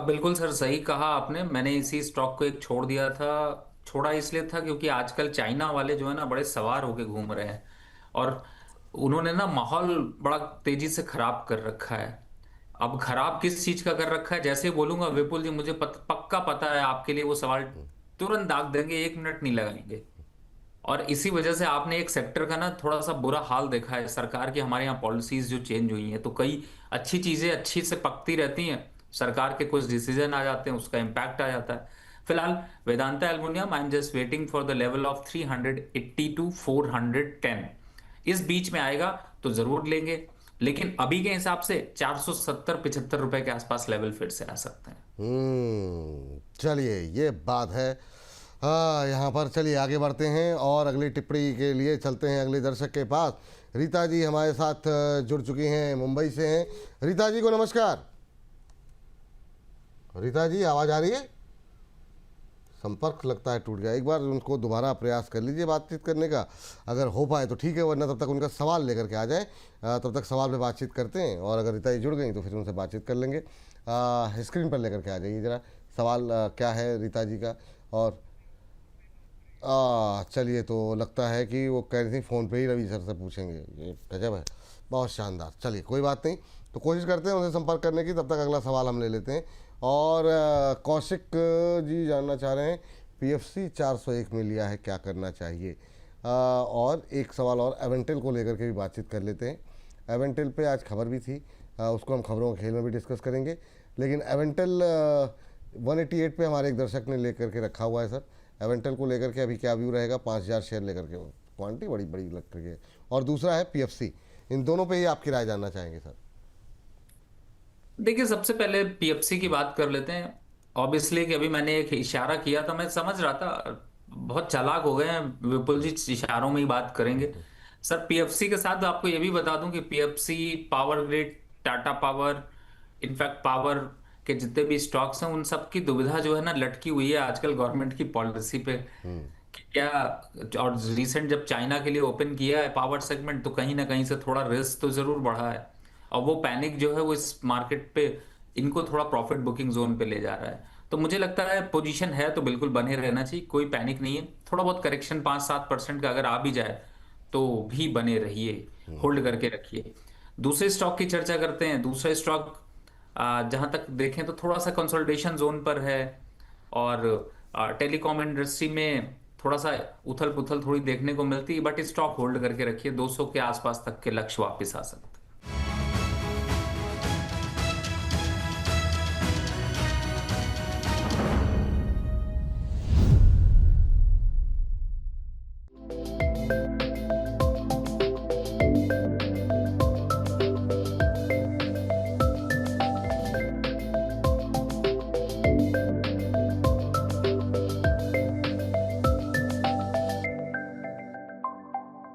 बिल्कुल सर, सही कहा आपने। मैंने इसी स्टॉक को एक छोड़ दिया था। छोड़ा इसलिए था क्योंकि आजकल चाइना वाले जो है ना बड़े सवार होके घूम रहे हैं, और उन्होंने ना माहौल बड़ा तेजी से खराब कर रखा है। अब खराब किस चीज का कर रखा है, जैसे ही बोलूंगा विपुल जी, मुझे पक्का पता है आपके लिए वो सवाल तुरंत दाग देंगे, 1 मिनट नहीं लगाएंगे। और इसी वजह से आपने एक सेक्टर का ना थोड़ा सा बुरा हाल देखा है। सरकार की हमारे यहाँ पॉलिसीज जो चेंज हुई हैं, तो कई अच्छी चीजें अच्छी से पकती रहती हैं, सरकार के कुछ डिसीजन आ जाते हैं, उसका इम्पैक्ट आ जाता है। फिलहाल Vedanta aluminium, I am just waiting for the level of 380 to 410। इस बीच में आएगा तो जरूर लेंगे, लेकिन अभी के हिसाब से 470-75 रुपए के आसपास लेवल फिर से आ सकते हैं। चलिए ये बात है। यहाँ पर चलिए आगे बढ़ते हैं और अगली टिप्पणी के लिए चलते हैं अगले दर्शक के पास। रीता जी हमारे साथ जुड़ चुकी हैं, मुंबई से हैं। रीता जी को नमस्कार। रीता जी आवाज़ आ रही है? संपर्क लगता है टूट गया, एक बार उनको दोबारा प्रयास कर लीजिए बातचीत करने का, अगर हो पाए तो ठीक है, वरना तब तक उनका सवाल लेकर के आ जाए, तब तक सवाल पे बातचीत करते हैं। और अगर रीता जी जुड़ गई तो फिर उनसे बातचीत कर लेंगे। स्क्रीन पर लेकर के आ जाइए ज़रा सवाल क्या है रीता जी का। और चलिए, तो लगता है कि वो कह रही थी फ़ोन पे ही रवि सर से पूछेंगे। ये गजब है, बहुत शानदार। चलिए कोई बात नहीं, तो कोशिश करते हैं उनसे संपर्क करने की, तब तक अगला सवाल हम ले लेते हैं। और कौशिक जी जानना चाह रहे हैं PFC 401 में लिया है, क्या करना चाहिए? और एक सवाल और एवेंटेल को लेकर के भी बातचीत कर लेते हैं। एवेंटेल पे आज खबर भी थी, उसको हम खबरों के खेल में भी डिस्कस करेंगे, लेकिन एवेंटेल 188 पे हमारे एक दर्शक ने लेकर के रखा हुआ है सर। एवेंटेल को लेकर के अभी क्या व्यू रहेगा? 5000 शेयर लेकर के, क्वांटिटी बड़ी बड़ी लग रही है। और दूसरा है PFC, इन दोनों पे ही आपकी राय जानना चाहेंगे सर। देखिए, सबसे पहले PFC की बात कर लेते हैं। ऑब्वियसली कि अभी मैंने एक इशारा किया था, मैं समझ रहा था बहुत चालाक हो गए हैं विपुल जी, इशारों में ही बात करेंगे। सर PFC के साथ आपको ये भी बता दूं कि PFC, power grid, Tata power, in fact power के जितने भी स्टॉक्स हैं, उन सब की दुविधा जो है ना लटकी हुई है आजकल गवर्नमेंट की पॉलिसी पे कि क्या। और रिसेंट जब चाइना के लिए ओपन किया है पावर सेगमेंट, तो कहीं ना कहीं से थोड़ा रिस्क तो जरूर बढ़ा है, और वो पैनिक जो है वो इस मार्केट पे इनको थोड़ा प्रॉफिट बुकिंग जोन पे ले जा रहा है। तो मुझे लगता है पोजीशन है तो बिल्कुल बने रहना चाहिए, कोई पैनिक नहीं है। थोड़ा बहुत करेक्शन 5-7% का अगर आ भी जाए तो भी बने रहिए, होल्ड करके रखिए। दूसरे स्टॉक की चर्चा करते हैं। दूसरा स्टॉक जहां तक देखें तो थोड़ा सा कंसोलिडेशन जोन पर है, और टेलीकॉम इंडस्ट्री में थोड़ा सा उथल पुथल थोड़ी देखने को मिलती है, बट स्टॉक होल्ड करके रखिए, 200 के आसपास तक के लक्ष्य वापस आ सकते हैं।